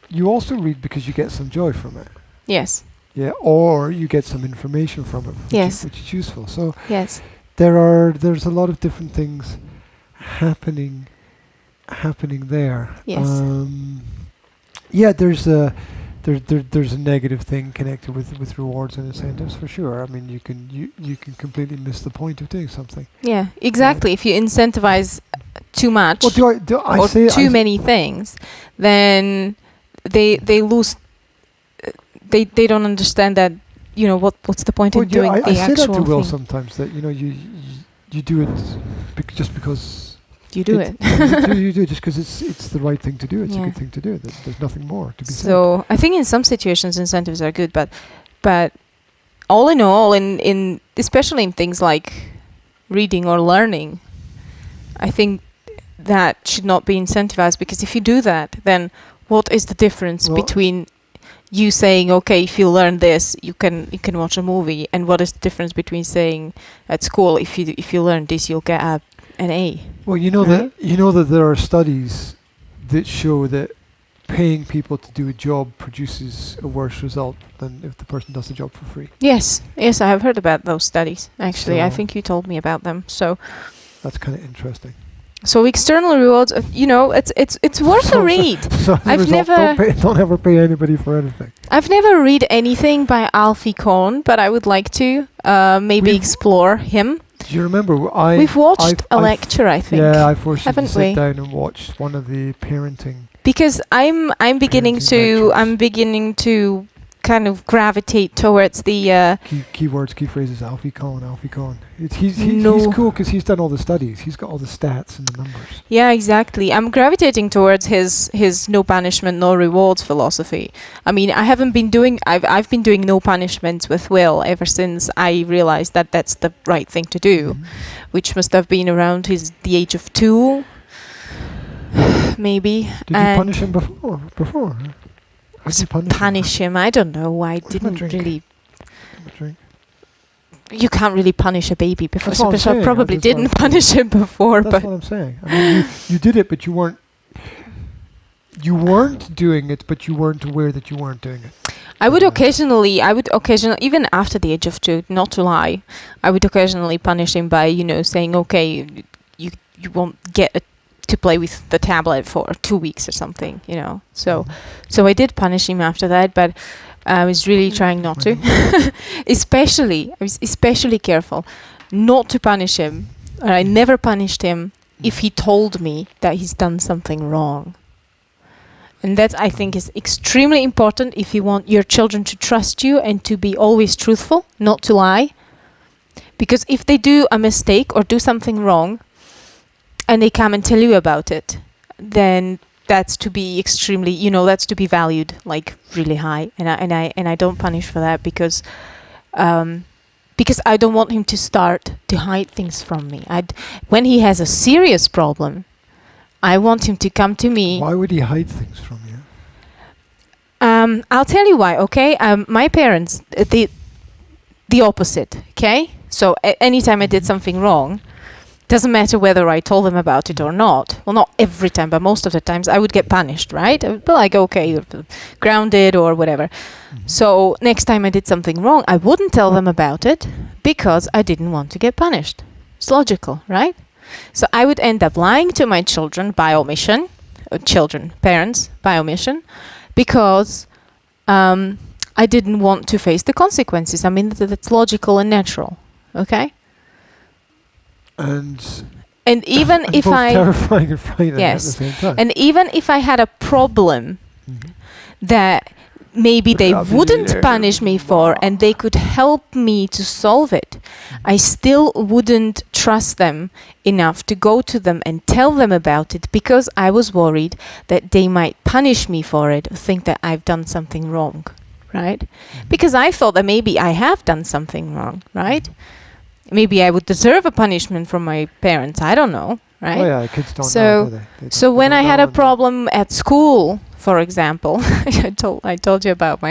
[SPEAKER 1] you also read because you get some joy from it.
[SPEAKER 2] Yes.
[SPEAKER 1] Yeah, or you get some information from it,
[SPEAKER 2] Yes.
[SPEAKER 1] which is useful. So
[SPEAKER 2] Yes.
[SPEAKER 1] there's a lot of different things happening there.
[SPEAKER 2] Yes.
[SPEAKER 1] Yeah, there's a negative thing connected with rewards and incentives for sure. I mean, you can completely miss the point of doing something.
[SPEAKER 2] Yeah, exactly. If you incentivize too much
[SPEAKER 1] Well, do I
[SPEAKER 2] or
[SPEAKER 1] say
[SPEAKER 2] too many things, then they lose. They don't understand that. What's the point in doing
[SPEAKER 1] I
[SPEAKER 2] the
[SPEAKER 1] say that
[SPEAKER 2] actual
[SPEAKER 1] to Will
[SPEAKER 2] thing?
[SPEAKER 1] sometimes, that you do it just because
[SPEAKER 2] You do it.
[SPEAKER 1] you do it just because it's the right thing to do. It's a
[SPEAKER 2] Yeah.
[SPEAKER 1] good thing to do. There's nothing more to be said.
[SPEAKER 2] So I think in some situations incentives are good, but all in all, in especially in things like reading or learning, I think that should not be incentivized, because if you do that, then what is the difference
[SPEAKER 1] Well-
[SPEAKER 2] between you saying, okay, if you learn this, you can watch a movie, and what is the difference between saying at school, if you learn this, you'll get an A?
[SPEAKER 1] Well, you know
[SPEAKER 2] Right.
[SPEAKER 1] that there are studies that show that paying people to do a job produces a worse result than if the person does the job for free.
[SPEAKER 2] Yes, I have heard about those studies. Actually, I
[SPEAKER 1] So-
[SPEAKER 2] think you told me about them.
[SPEAKER 1] That's kind of interesting.
[SPEAKER 2] So external rewards, it's worth a read.
[SPEAKER 1] So as a
[SPEAKER 2] I've
[SPEAKER 1] result,
[SPEAKER 2] never-
[SPEAKER 1] don't ever pay anybody for anything.
[SPEAKER 2] I've never read anything by Alfie Kohn, but I would like to maybe
[SPEAKER 1] We've-
[SPEAKER 2] explore him.
[SPEAKER 1] Do you remember?
[SPEAKER 2] We've watched a lecture, I think.
[SPEAKER 1] Yeah, I forced you to
[SPEAKER 2] haven't
[SPEAKER 1] sit
[SPEAKER 2] we?
[SPEAKER 1] down and watch one of the parenting.
[SPEAKER 2] Because I'm beginning
[SPEAKER 1] Parenting
[SPEAKER 2] beginning to kind of gravitate towards the
[SPEAKER 1] Keywords, key phrases, Alfie Kohn. He's
[SPEAKER 2] No.
[SPEAKER 1] cool because he's done all the studies. He's got all the stats and the numbers.
[SPEAKER 2] yeah, exactly. I'm gravitating towards his no punishment, no rewards philosophy. I mean, I've been doing no punishments with Will ever since I realized that that's the right thing to do, which must have been around the age of 2, maybe.
[SPEAKER 1] Did you punish him before? How did you
[SPEAKER 2] Punish him? I don't know. I
[SPEAKER 1] Where's my
[SPEAKER 2] didn't
[SPEAKER 1] drink?
[SPEAKER 2] really.
[SPEAKER 1] Have a drink?
[SPEAKER 2] You can't really punish a baby before.
[SPEAKER 1] That's what I'm
[SPEAKER 2] So I
[SPEAKER 1] saying,
[SPEAKER 2] probably
[SPEAKER 1] that's what I'm
[SPEAKER 2] didn't
[SPEAKER 1] saying.
[SPEAKER 2] punish him before,
[SPEAKER 1] That's
[SPEAKER 2] but
[SPEAKER 1] what I'm saying. I mean, you did it, but you weren't. You weren't doing it, but you weren't aware that you weren't doing it.
[SPEAKER 2] I would occasionally, even after the age of 2, not to lie, I would occasionally punish him by, saying, okay, you won't get to play with the tablet for 2 weeks or something, So I did punish him after that, but I was really trying not to. I was especially careful not to punish him. I never punished him if he told me that he's done something wrong. And that, I think, is extremely important if you want your children to trust you and to be always truthful, not to lie. Because if they do a mistake or do something wrong and they come and tell you about it, then that's to be extremely, that's to be valued like really high. And I don't punish for that because I don't want him to start to hide things from me. When he has a serious problem, I want him to come to me.
[SPEAKER 1] Why would he hide things from you?
[SPEAKER 2] I'll tell you why, okay? My parents, the opposite, okay? So anytime I did something wrong, doesn't matter whether I told them about it or not. Well, not every time, but most of the times I would get punished, right? I would be like, okay, grounded or whatever. So next time I did something wrong, I wouldn't tell them about it because I didn't want to get punished. It's logical, right? So I would end up lying to my children by omission, parents by omission, because I didn't want to face the consequences. I mean, that's logical and natural, okay?
[SPEAKER 1] And
[SPEAKER 2] even if
[SPEAKER 1] both
[SPEAKER 2] I
[SPEAKER 1] terrifying and frightening
[SPEAKER 2] yes,
[SPEAKER 1] at the same time.
[SPEAKER 2] and even if I had a problem that maybe they wouldn't punish me for and they could help me to solve it, I still wouldn't trust them enough to go to them and tell them about it because I was worried that they might punish me for it or think that I've done something wrong, right? Because I thought that maybe I have done something wrong, right? Maybe I would deserve a punishment from my parents. I don't know, right?
[SPEAKER 1] Oh yeah, kids don't
[SPEAKER 2] So-
[SPEAKER 1] know, do they?
[SPEAKER 2] So when
[SPEAKER 1] don't
[SPEAKER 2] I had
[SPEAKER 1] know
[SPEAKER 2] a problem at school, for example, I told you about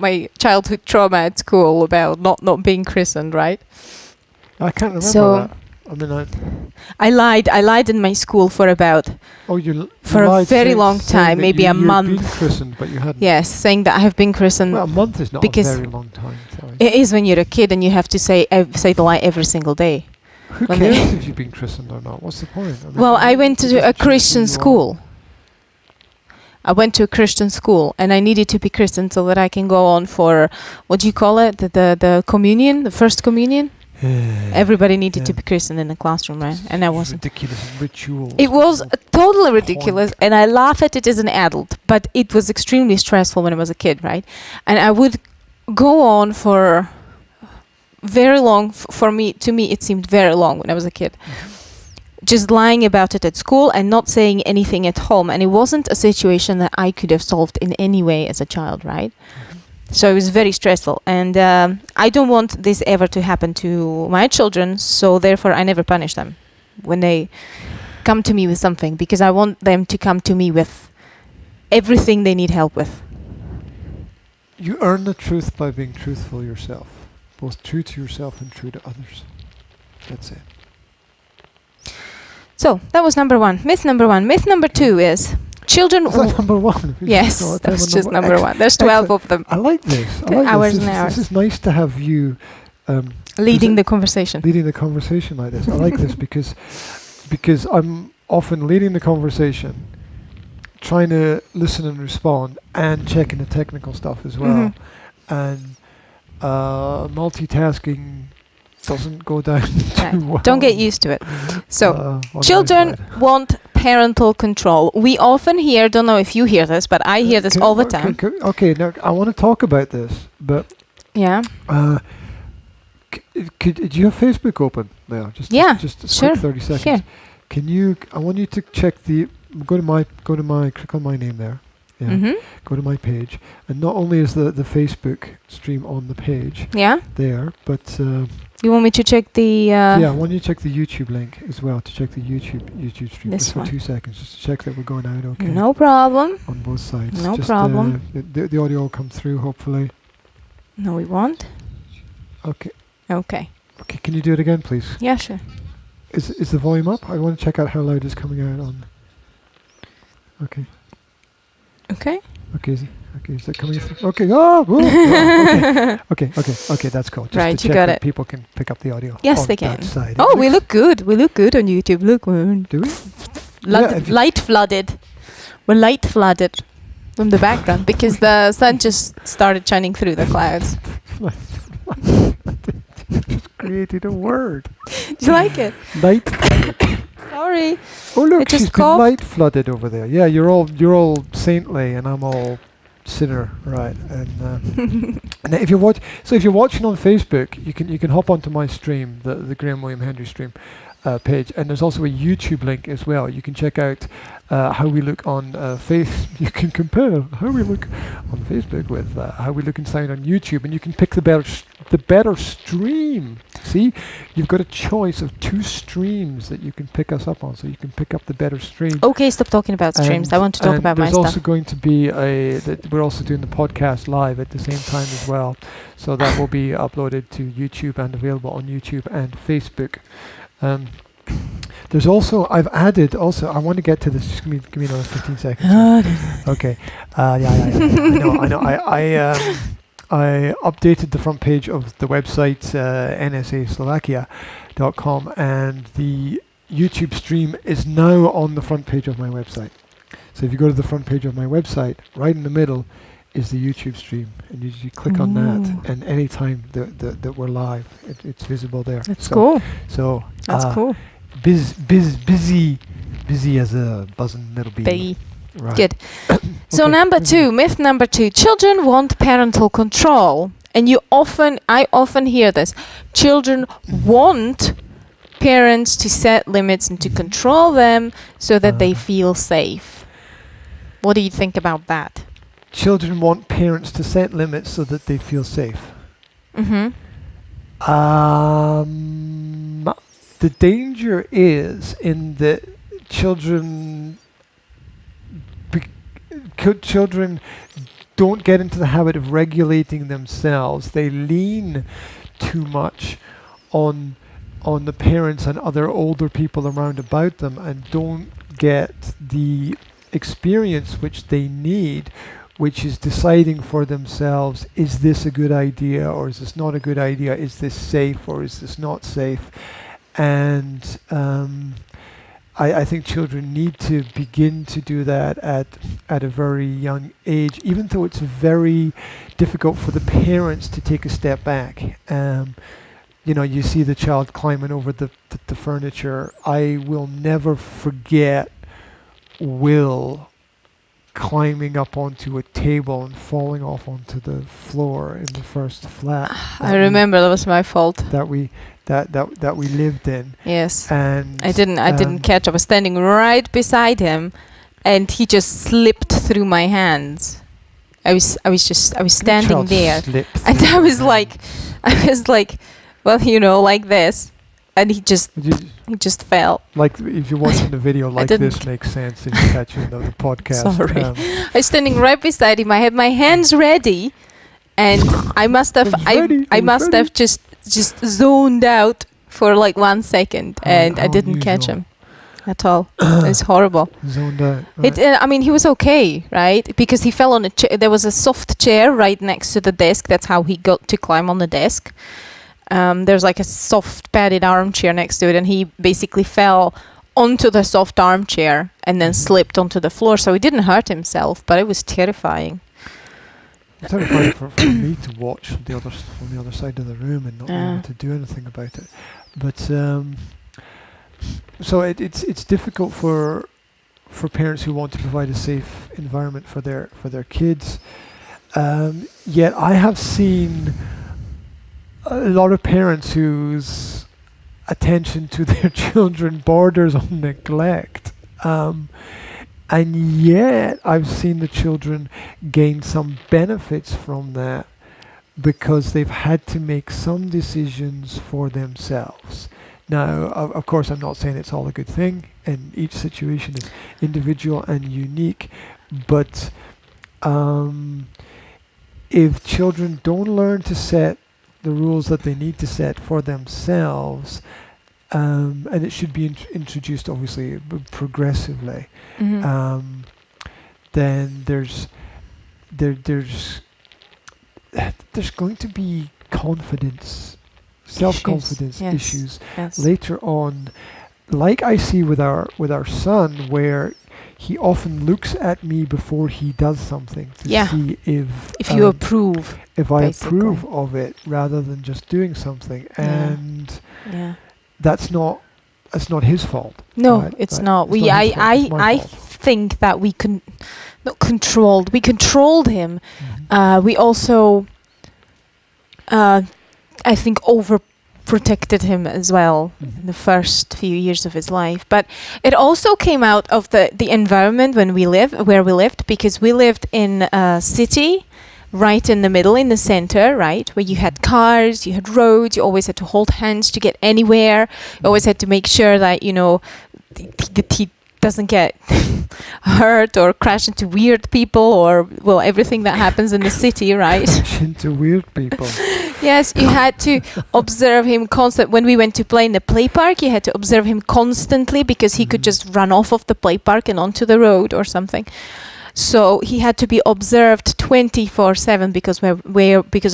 [SPEAKER 2] my childhood trauma at school about not being christened, right?
[SPEAKER 1] I can't remember
[SPEAKER 2] So-
[SPEAKER 1] that. I mean,
[SPEAKER 2] I lied in my school for about
[SPEAKER 1] you
[SPEAKER 2] for a
[SPEAKER 1] lied
[SPEAKER 2] very
[SPEAKER 1] saying-
[SPEAKER 2] long
[SPEAKER 1] saying
[SPEAKER 2] time,
[SPEAKER 1] that
[SPEAKER 2] maybe
[SPEAKER 1] you'd
[SPEAKER 2] a month.
[SPEAKER 1] been christened, but you hadn't.
[SPEAKER 2] Yes, saying that I have been christened.
[SPEAKER 1] Well, a month is not
[SPEAKER 2] because
[SPEAKER 1] a very long time. Sorry.
[SPEAKER 2] It is when you're a kid and you have to say the lie every single day.
[SPEAKER 1] Who
[SPEAKER 2] when
[SPEAKER 1] cares
[SPEAKER 2] they-
[SPEAKER 1] if you've been christened or not? What's the point? I mean,
[SPEAKER 2] Well, I went
[SPEAKER 1] it
[SPEAKER 2] to
[SPEAKER 1] doesn't
[SPEAKER 2] a
[SPEAKER 1] change who
[SPEAKER 2] Christian
[SPEAKER 1] you are.
[SPEAKER 2] school. I went to a Christian school, and I needed to be christened so that I can go on for what do you call it? The communion, the first communion. Everybody needed to
[SPEAKER 1] Yeah.
[SPEAKER 2] be christened in the classroom, right? And I wasn't.
[SPEAKER 1] Ridiculous ritual.
[SPEAKER 2] It was totally ridiculous, and I laugh at it as an adult, but it was extremely stressful when I was a kid, right? And I would go on for very long. To me, it seemed very long when I was a kid. Just lying about it at school and not saying anything at home. And it wasn't a situation that I could have solved in any way as a child, right? So it was very stressful. And I don't want this ever to happen to my children, so therefore I never punish them when they come to me with something, because I want them to come to me with everything they need help with.
[SPEAKER 1] You earn the truth by being truthful yourself, both true to yourself and true to others. That's it.
[SPEAKER 2] So that was number one. Myth number one. Myth number two is children...
[SPEAKER 1] Is that number one?
[SPEAKER 2] Yes,
[SPEAKER 1] No,
[SPEAKER 2] that's just number one. There's 12 of them.
[SPEAKER 1] I like this. I
[SPEAKER 2] The
[SPEAKER 1] like
[SPEAKER 2] hours
[SPEAKER 1] this.
[SPEAKER 2] and hours.
[SPEAKER 1] This is nice to have you
[SPEAKER 2] Leading the conversation.
[SPEAKER 1] leading the conversation like this. I like this because I'm often leading the conversation, trying to listen and respond, and checking the technical stuff as well. And multitasking doesn't go down
[SPEAKER 2] Right.
[SPEAKER 1] too well.
[SPEAKER 2] Don't get used to it. So,
[SPEAKER 1] on my
[SPEAKER 2] children
[SPEAKER 1] side.
[SPEAKER 2] want parental control. We often hear, don't know if you hear this, but I hear this all the time.
[SPEAKER 1] Okay, now I want to talk about this, but
[SPEAKER 2] Yeah.
[SPEAKER 1] do you have Facebook open there?
[SPEAKER 2] Yeah,
[SPEAKER 1] just a
[SPEAKER 2] sure,
[SPEAKER 1] quick 30 seconds.
[SPEAKER 2] sure.
[SPEAKER 1] Can you? I want you to check click on my name there. Yeah.
[SPEAKER 2] Mm-hmm.
[SPEAKER 1] Go to my page, and not only is the Facebook stream on the page
[SPEAKER 2] Yeah.
[SPEAKER 1] there, but
[SPEAKER 2] You want me to check the...
[SPEAKER 1] yeah, I want you to check the YouTube link as well, to check the YouTube stream
[SPEAKER 2] This
[SPEAKER 1] just for
[SPEAKER 2] one.
[SPEAKER 1] 2 seconds, just to check that we're going out okay
[SPEAKER 2] No problem.
[SPEAKER 1] on both sides.
[SPEAKER 2] No
[SPEAKER 1] Just,
[SPEAKER 2] problem.
[SPEAKER 1] The audio will come through hopefully.
[SPEAKER 2] No, we won't.
[SPEAKER 1] Okay.
[SPEAKER 2] Okay.
[SPEAKER 1] Okay. Can you do it again, please?
[SPEAKER 2] Yeah, sure.
[SPEAKER 1] Is the volume up? I want to check out how loud it's coming out on. Okay.
[SPEAKER 2] Okay.
[SPEAKER 1] Okay. Is that coming through? Okay. Oh. Yeah, okay. Okay. That's cool. Just
[SPEAKER 2] Right,
[SPEAKER 1] to
[SPEAKER 2] you
[SPEAKER 1] check
[SPEAKER 2] got
[SPEAKER 1] that
[SPEAKER 2] it.
[SPEAKER 1] people can pick up the audio.
[SPEAKER 2] Yes,
[SPEAKER 1] on
[SPEAKER 2] they can.
[SPEAKER 1] That side.
[SPEAKER 2] Oh, we look good. We look good on YouTube. Look, we're
[SPEAKER 1] Do we? if you-
[SPEAKER 2] light flooded. We're light flooded from the background because the sun just started shining through the clouds.
[SPEAKER 1] Just created a word.
[SPEAKER 2] Do you like it?
[SPEAKER 1] Light.
[SPEAKER 2] Sorry.
[SPEAKER 1] Oh look,
[SPEAKER 2] I just
[SPEAKER 1] she's been
[SPEAKER 2] coughed.
[SPEAKER 1] light flooded over there. Yeah, you're all saintly, and I'm all sinner, right? And and if you're watching on Facebook, you can hop onto my stream, the Graham William Hendrey stream page, and there's also a YouTube link as well. You can check out how we look on face. You can compare how we look on Facebook with how we look and sound on YouTube, and you can pick the better stream. See, you've got a choice of 2 streams that you can pick us up on, so you can pick up the better stream.
[SPEAKER 2] Okay, stop talking about streams. I want to talk about my
[SPEAKER 1] There's also
[SPEAKER 2] stuff.
[SPEAKER 1] going to be we're also doing the podcast live at the same time as well, so that will be uploaded to YouTube and available on YouTube and Facebook. There's also I want to get to this. Just give me another 15 seconds. Okay. Yeah. I know. I updated the front page of the website nsaslovakia.com, and the YouTube stream is now on the front page of my website. So if you go to the front page of my website, right in the middle is the YouTube stream, and you click on that, and anytime that we're live, it's visible there.
[SPEAKER 2] That's cool.
[SPEAKER 1] So
[SPEAKER 2] That's cool.
[SPEAKER 1] busy as a buzzing little bee.
[SPEAKER 2] Bee.
[SPEAKER 1] Right.
[SPEAKER 2] Good. So
[SPEAKER 1] Okay.
[SPEAKER 2] myth number 2, children want parental control. And I often hear this. Children want parents to set limits and to control them so that they feel safe. What do you think about that?
[SPEAKER 1] Children want parents to set limits so that they feel safe.
[SPEAKER 2] Mm-hmm.
[SPEAKER 1] The danger is in that children don't get into the habit of regulating themselves. They lean too much on on the parents and other older people around about them, and don't get the experience which they need, which is deciding for themselves, is this a good idea or is this not a good idea? Is this safe or is this not safe? And I think children need to begin to do that at a very young age, even though it's very difficult for the parents to take a step back. You see the child climbing over the furniture. I will never forget Will climbing up onto a table and falling off onto the floor in the first flat.
[SPEAKER 2] I remember that was my fault.
[SPEAKER 1] That we lived in.
[SPEAKER 2] Yes.
[SPEAKER 1] And
[SPEAKER 2] I didn't catch. I was standing right beside him, and he just slipped through my hands. I was standing there, and I was like, well, like this, and he just fell.
[SPEAKER 1] Like if you're watching the video, like this makes sense if you catch it on the podcast.
[SPEAKER 2] Sorry, I was standing right beside him. I had my hands ready, and I must have just zoned out for like 1 second, and I didn't catch him at all. It's horrible.
[SPEAKER 1] Zoned out. Right.
[SPEAKER 2] He was okay, right? Because he fell on a chair. There was a soft chair right next to the desk. That's how he got to climb on the desk. There's like a soft padded armchair next to it, and he basically fell onto the soft armchair and then slipped onto the floor. So he didn't hurt himself, but it was terrifying.
[SPEAKER 1] It's terrifying for me to watch from the other side of the room and not be able to do anything about it. But so it's difficult for parents who want to provide a safe environment for their kids. Yet I have seen a lot of parents whose attention to their children borders on neglect. And yet I've seen the children gain some benefits from that because they've had to make some decisions for themselves. Now, of course, I'm not saying it's all a good thing, and each situation is individual and unique, but if children don't learn to set the rules that they need to set for themselves, and it should be introduced obviously progressively, then there's going to be self-confidence issues later on, like I see with our son, where he often looks at me before he does something to see if
[SPEAKER 2] you approve.
[SPEAKER 1] If I approve of it, rather than just doing something, and that's not his fault.
[SPEAKER 2] No,
[SPEAKER 1] right?
[SPEAKER 2] it's not. I think that we not controlled. We controlled him. We also, I think, overprotected him as well in the first few years of his life. But it also came out of the environment where we lived, because we lived in a city right in the middle, in the center, right, where you had cars, you had roads, you always had to hold hands to get anywhere. You always had to make sure that, he doesn't get hurt or crash into weird people, or, well, everything that happens in the city, right?
[SPEAKER 1] Crash into weird people.
[SPEAKER 2] Yes, you had to observe him constantly. When we went to play in the play park, you had to observe him constantly, because he could just run off of the play park and onto the road or something. So he had to be observed 24/7 because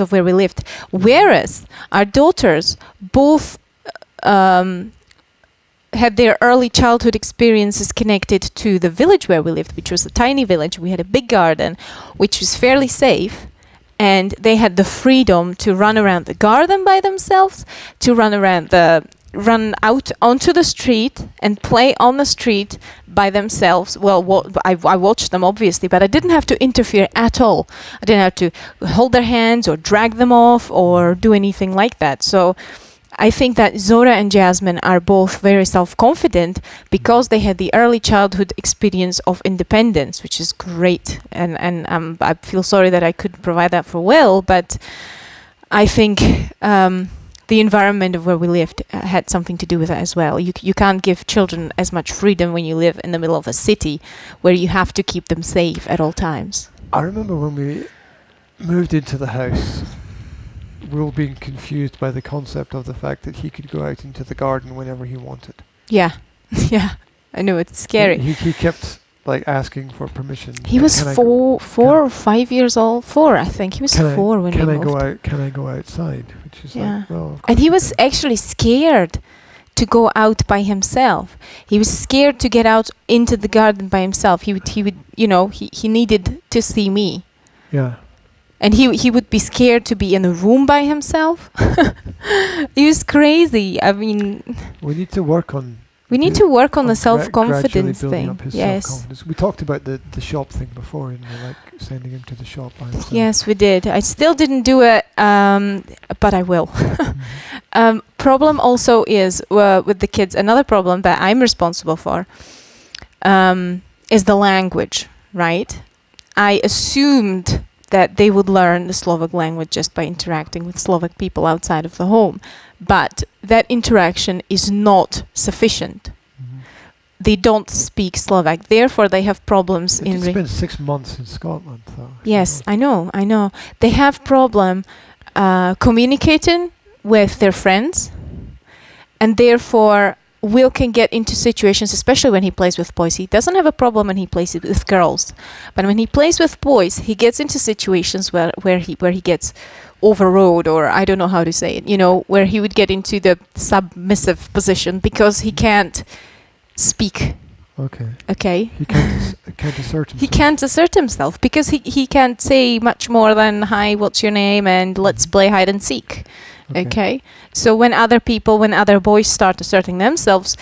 [SPEAKER 2] of where we lived. Whereas our daughters both had their early childhood experiences connected to the village where we lived, which was a tiny village. We had a big garden, which was fairly safe, and they had the freedom to run around the garden by themselves, to run out onto the street and play on the street by themselves. Well, I watched them, obviously, but I didn't have to interfere at all. I didn't have to hold their hands or drag them off or do anything like that. So I think that Zora and Jasmine are both very self-confident because they had the early childhood experience of independence, which is great. And I feel sorry that I couldn't provide that for Will, but I think the environment of where we lived had something to do with that as well. You can't give children as much freedom when you live in the middle of a city where you have to keep them safe at all times.
[SPEAKER 1] I remember when we moved into the house, we're all being confused by the concept of the fact that he could go out into the garden whenever he wanted.
[SPEAKER 2] Yeah. Yeah. I know, it's scary.
[SPEAKER 1] He kept like asking for permission.
[SPEAKER 2] He was 4 or 5 years old. 4, I think. He was 4 when we moved.
[SPEAKER 1] Can I go outside? Which is
[SPEAKER 2] yeah.
[SPEAKER 1] like, well,
[SPEAKER 2] and he was actually scared to go out by himself. He was scared to get out into the garden by himself. He would, he needed to see me.
[SPEAKER 1] Yeah.
[SPEAKER 2] And he would be scared to be in a room by himself. He was crazy. I mean,
[SPEAKER 1] we need to work on
[SPEAKER 2] the self-confidence thing. Yes.
[SPEAKER 1] Self-confidence. We talked about the shop thing before, like sending him to the shop by himself.
[SPEAKER 2] Yes, we did. I still didn't do it, but I will. Problem also is with the kids. Another problem that I'm responsible for is the language. Right? I assumed that they would learn the Slovak language just by interacting with Slovak people outside of the home. But that interaction is not sufficient. Mm-hmm. They don't speak Slovak, therefore they have problems
[SPEAKER 1] in... It's been 6 months in Scotland, though.
[SPEAKER 2] Yes, I know. They have problem communicating with their friends, and therefore Will can get into situations, especially when he plays with boys. He doesn't have a problem when he plays with girls, but when he plays with boys, he gets into situations where he gets overrode, or I don't know how to say it, where he would get into the submissive position because he can't speak. Okay. He
[SPEAKER 1] can't assert himself.
[SPEAKER 2] He can't assert himself because he can't say much more than, hi, what's your name, and let's play hide and seek. Okay. So when other boys start asserting themselves,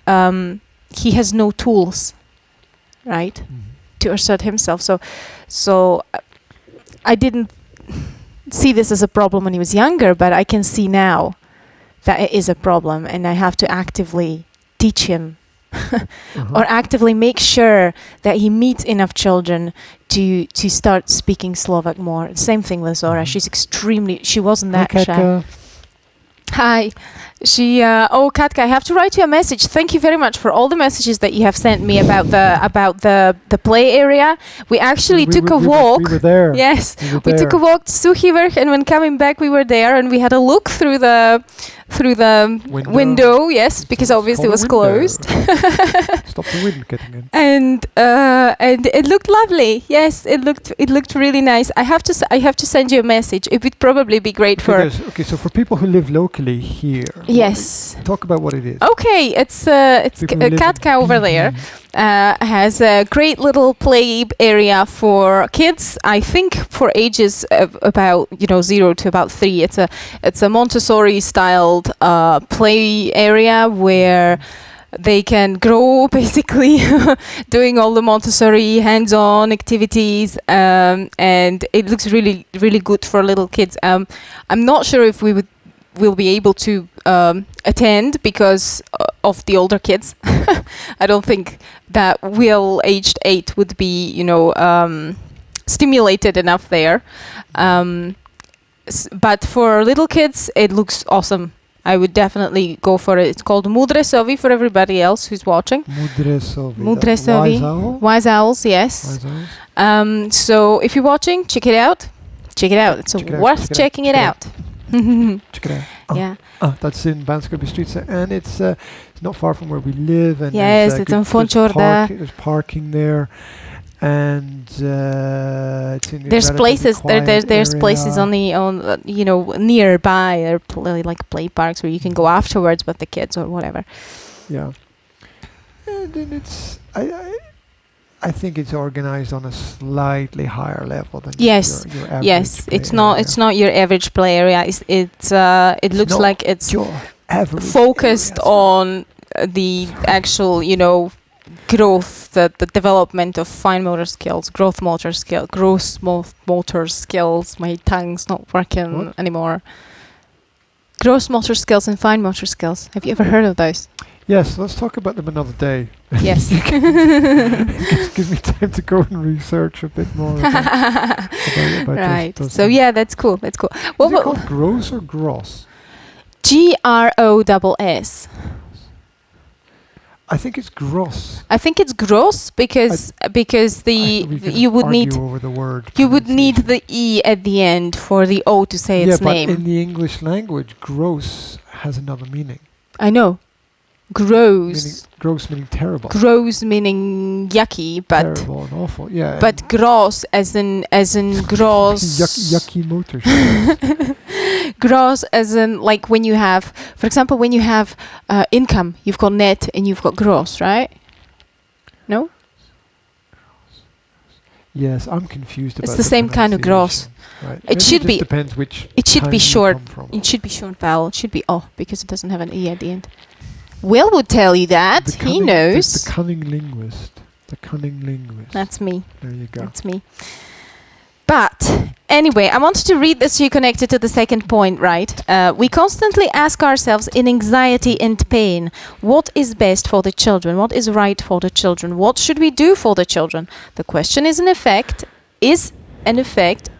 [SPEAKER 2] he has no tools, right, to assert himself. So I didn't see this as a problem when he was younger, but I can see now that it is a problem, and I have to actively teach him or actively make sure that he meets enough children to start speaking Slovak more. Same thing with Zora. She wasn't that shy. Hi. Katka, I have to write you a message. Thank you very much for all the messages that you have sent me about the play area. We actually took a walk.
[SPEAKER 1] We were there.
[SPEAKER 2] Yes, we took a walk to Suchivrch, and when coming back, we were there, and we had a look through the window. Yes, because obviously it was closed.
[SPEAKER 1] Stop the wind getting in.
[SPEAKER 2] And it looked lovely. Yes, it looked really nice. I have to send you a message. It would probably be great for.
[SPEAKER 1] So for people who live locally here.
[SPEAKER 2] Yes.
[SPEAKER 1] Talk about what it is.
[SPEAKER 2] Okay, it's Katka over there has a great little play area for kids. I think for ages of about 0 to about 3. It's a Montessori styled play area where they can grow, basically, doing all the Montessori hands-on activities, and it looks really, really good for little kids. I'm not sure if we'll be able to attend because of the older kids. I don't think that Will, aged 8, would be, stimulated enough there. But for little kids, it looks awesome. I would definitely go for it. It's called Mudresovi for everybody else who's watching.
[SPEAKER 1] Mudresovi.
[SPEAKER 2] Wise Owls, yes.
[SPEAKER 1] Wise Owls.
[SPEAKER 2] So if you're watching, check it out. It's worth checking it out.
[SPEAKER 1] Check it out.
[SPEAKER 2] Yeah.
[SPEAKER 1] That's in Banska Bystrica, and it's not far from where we live. And
[SPEAKER 2] yes, it's in Fonchorda.
[SPEAKER 1] There's parking there, and it's in
[SPEAKER 2] there's places there's
[SPEAKER 1] area.
[SPEAKER 2] places on nearby. There are like play parks where you can go afterwards with the kids or whatever.
[SPEAKER 1] Yeah. And then I think it's organized on a slightly higher level than your average
[SPEAKER 2] yes.
[SPEAKER 1] Play
[SPEAKER 2] It's
[SPEAKER 1] area.
[SPEAKER 2] not your average play area. It looks like it's focused on the actual growth, the development of fine motor skills, gross motor skills. My tongue's not working anymore. Gross motor skills and fine motor skills. Have you ever heard of those?
[SPEAKER 1] Yes, let's talk about them another day.
[SPEAKER 2] Yes.
[SPEAKER 1] It gives me time to go and research a bit more about
[SPEAKER 2] right.
[SPEAKER 1] those
[SPEAKER 2] So
[SPEAKER 1] things.
[SPEAKER 2] yeah, that's cool.
[SPEAKER 1] Is it called gross or gross?
[SPEAKER 2] GROSS.
[SPEAKER 1] I think it's gross.
[SPEAKER 2] I think it's gross because you would need
[SPEAKER 1] over the word.
[SPEAKER 2] You would need the E at the end for the O to say its name.
[SPEAKER 1] Yeah, but in the English language, gross has another meaning.
[SPEAKER 2] I know. Gross.
[SPEAKER 1] Gross meaning terrible.
[SPEAKER 2] Gross meaning yucky, but
[SPEAKER 1] terrible and awful. Yeah.
[SPEAKER 2] But gross as in gross.
[SPEAKER 1] Yucky motor.
[SPEAKER 2] Gross as in like when you have, for example, when you have income, you've got net and you've got gross, right? No?
[SPEAKER 1] Yes, I'm confused about.
[SPEAKER 2] It's the same kind of gross.
[SPEAKER 1] Right.
[SPEAKER 2] It should be.
[SPEAKER 1] Depends which.
[SPEAKER 2] It should be short.
[SPEAKER 1] It
[SPEAKER 2] should be short vowel. It should be O because it doesn't have an E at the end. Will would tell you that. He knows.
[SPEAKER 1] The cunning linguist. The cunning linguist.
[SPEAKER 2] That's me.
[SPEAKER 1] There you go.
[SPEAKER 2] That's me. But anyway, I wanted to read this to you connected to the second point, right? We constantly ask ourselves in anxiety and pain, what is best for the children? What is right for the children? What should we do for the children? The question is an effect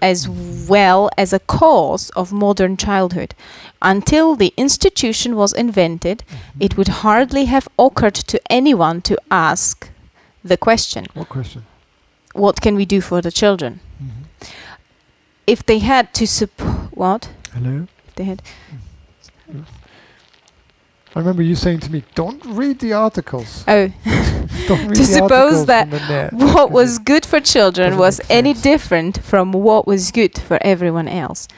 [SPEAKER 2] as well as a cause of modern childhood. Until the institution was invented, it would hardly have occurred to anyone to ask the question.
[SPEAKER 1] What question?
[SPEAKER 2] What can we do for the children? If they had to what?
[SPEAKER 1] Hello?
[SPEAKER 2] If they had.
[SPEAKER 1] I remember you saying to me, don't read the articles.
[SPEAKER 2] Oh.
[SPEAKER 1] Don't read
[SPEAKER 2] to
[SPEAKER 1] the
[SPEAKER 2] suppose that
[SPEAKER 1] net,
[SPEAKER 2] what was good for children was any
[SPEAKER 1] sense.
[SPEAKER 2] different from what was good for everyone else.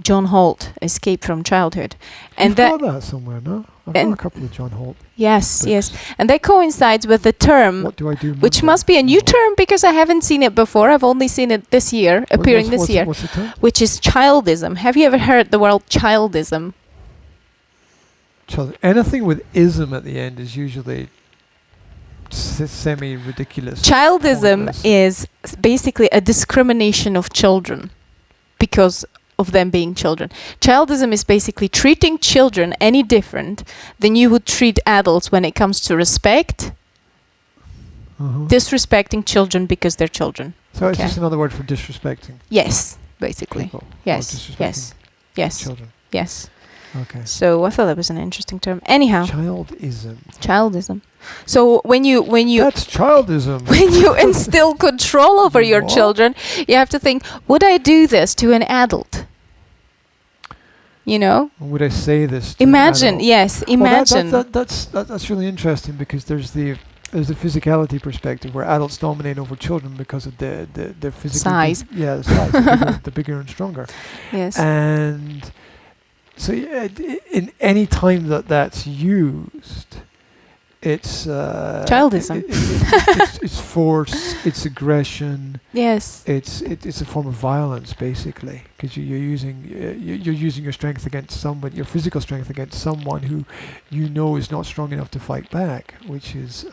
[SPEAKER 2] John Holt, Escape from Childhood. And
[SPEAKER 1] You've got that somewhere, no? I've got a couple of John Holt.
[SPEAKER 2] Yes,
[SPEAKER 1] books.
[SPEAKER 2] yes. And that coincides with the term,
[SPEAKER 1] What do I do
[SPEAKER 2] which
[SPEAKER 1] Monday?
[SPEAKER 2] must be a new term because I haven't seen it before. I've only seen it this year, appearing this year,
[SPEAKER 1] What's the term?
[SPEAKER 2] which is childism. Have you ever heard the word childism?
[SPEAKER 1] Anything with ism at the end is usually semi-ridiculous.
[SPEAKER 2] Childism
[SPEAKER 1] pointless.
[SPEAKER 2] is basically a discrimination of children because of them being children. Childism is basically treating children any different than you would treat adults when it comes to respect, disrespecting children because they're children.
[SPEAKER 1] So it's just another word for disrespecting.
[SPEAKER 2] Yes, basically.
[SPEAKER 1] People.
[SPEAKER 2] Yes, yes, yes,
[SPEAKER 1] children.
[SPEAKER 2] yes.
[SPEAKER 1] Okay.
[SPEAKER 2] So I thought that was an interesting term. Anyhow. Childism. So when you
[SPEAKER 1] That's childism.
[SPEAKER 2] when you instill control over your children, you have to think, would I do this to an adult? You know?
[SPEAKER 1] Would I say this to
[SPEAKER 2] Imagine,
[SPEAKER 1] an adult?
[SPEAKER 2] yes, imagine.
[SPEAKER 1] Well, that's really interesting because there's the physicality perspective where adults dominate over children because of their physical
[SPEAKER 2] size.
[SPEAKER 1] The size, the bigger and stronger.
[SPEAKER 2] Yes.
[SPEAKER 1] And so in any time that's used, it's
[SPEAKER 2] childism.
[SPEAKER 1] It's force, it's aggression.
[SPEAKER 2] Yes.
[SPEAKER 1] It's a form of violence basically because you're using your strength against someone, your physical strength against someone who you know is not strong enough to fight back, which is.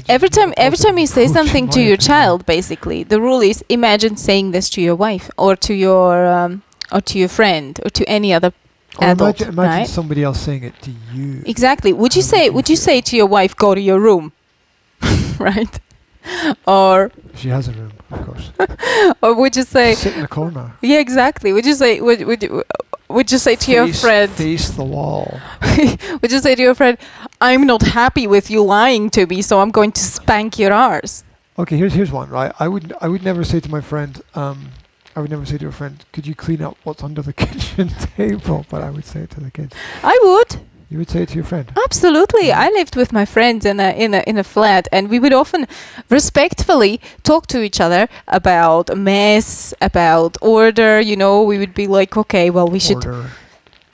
[SPEAKER 2] Every time you say something to your child, basically, the rule is imagine saying this to your wife or to your friend or to any other adult.
[SPEAKER 1] Imagine
[SPEAKER 2] right?
[SPEAKER 1] somebody else saying it to you.
[SPEAKER 2] Exactly. Would you say to your wife, go to your room? Right? Or
[SPEAKER 1] she has a room, of course.
[SPEAKER 2] Or would you say
[SPEAKER 1] sit in the corner?
[SPEAKER 2] Yeah, exactly. Would you say would you say to your friend,
[SPEAKER 1] face the wall?
[SPEAKER 2] Would you say to your friend, I'm not happy with you lying to me, so I'm going to spank your arse?
[SPEAKER 1] Okay, here's one, right? I would never say to my friend, I would never say to a friend, could you clean up what's under the kitchen table? But I would say it to the kids.
[SPEAKER 2] I would.
[SPEAKER 1] You would say it to your friend?
[SPEAKER 2] Absolutely. I lived with my friends in a flat, and we would often respectfully talk to each other about mess, about order. You know, we would be like, okay, well, we should
[SPEAKER 1] Order.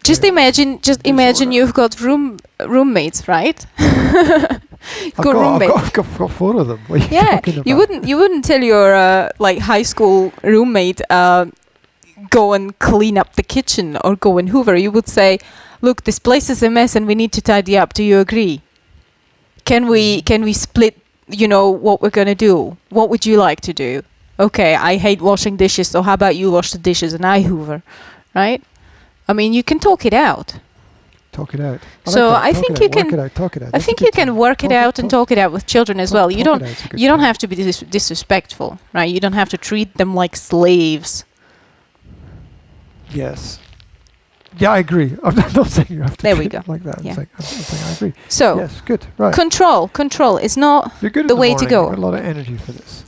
[SPEAKER 2] just imagine you've got roommates, right?
[SPEAKER 1] I've got 4 of them. What are you talking about?
[SPEAKER 2] you wouldn't tell your like high school roommate go and clean up the kitchen or go and hoover. You would say, look, this place is a mess and we need to tidy up. Do you agree? Can we split, you know, what we're going to do? What would you like to do? Okay, I hate washing dishes, so how about you wash the dishes and I hoover, right? I mean, you can talk it out.
[SPEAKER 1] Talk it out.
[SPEAKER 2] I think you can work it out and talk it out with children as well. You don't have to be disrespectful, right? You don't have to treat them like slaves.
[SPEAKER 1] Yes. Yeah, I agree. I'm not saying you have to
[SPEAKER 2] There we
[SPEAKER 1] treat
[SPEAKER 2] go.
[SPEAKER 1] it like that.
[SPEAKER 2] Yeah.
[SPEAKER 1] I'm saying I agree.
[SPEAKER 2] So,
[SPEAKER 1] Yes, good. Right.
[SPEAKER 2] control is not
[SPEAKER 1] You're good
[SPEAKER 2] the
[SPEAKER 1] in
[SPEAKER 2] way
[SPEAKER 1] morning.
[SPEAKER 2] to go.
[SPEAKER 1] You've got a lot of energy for this.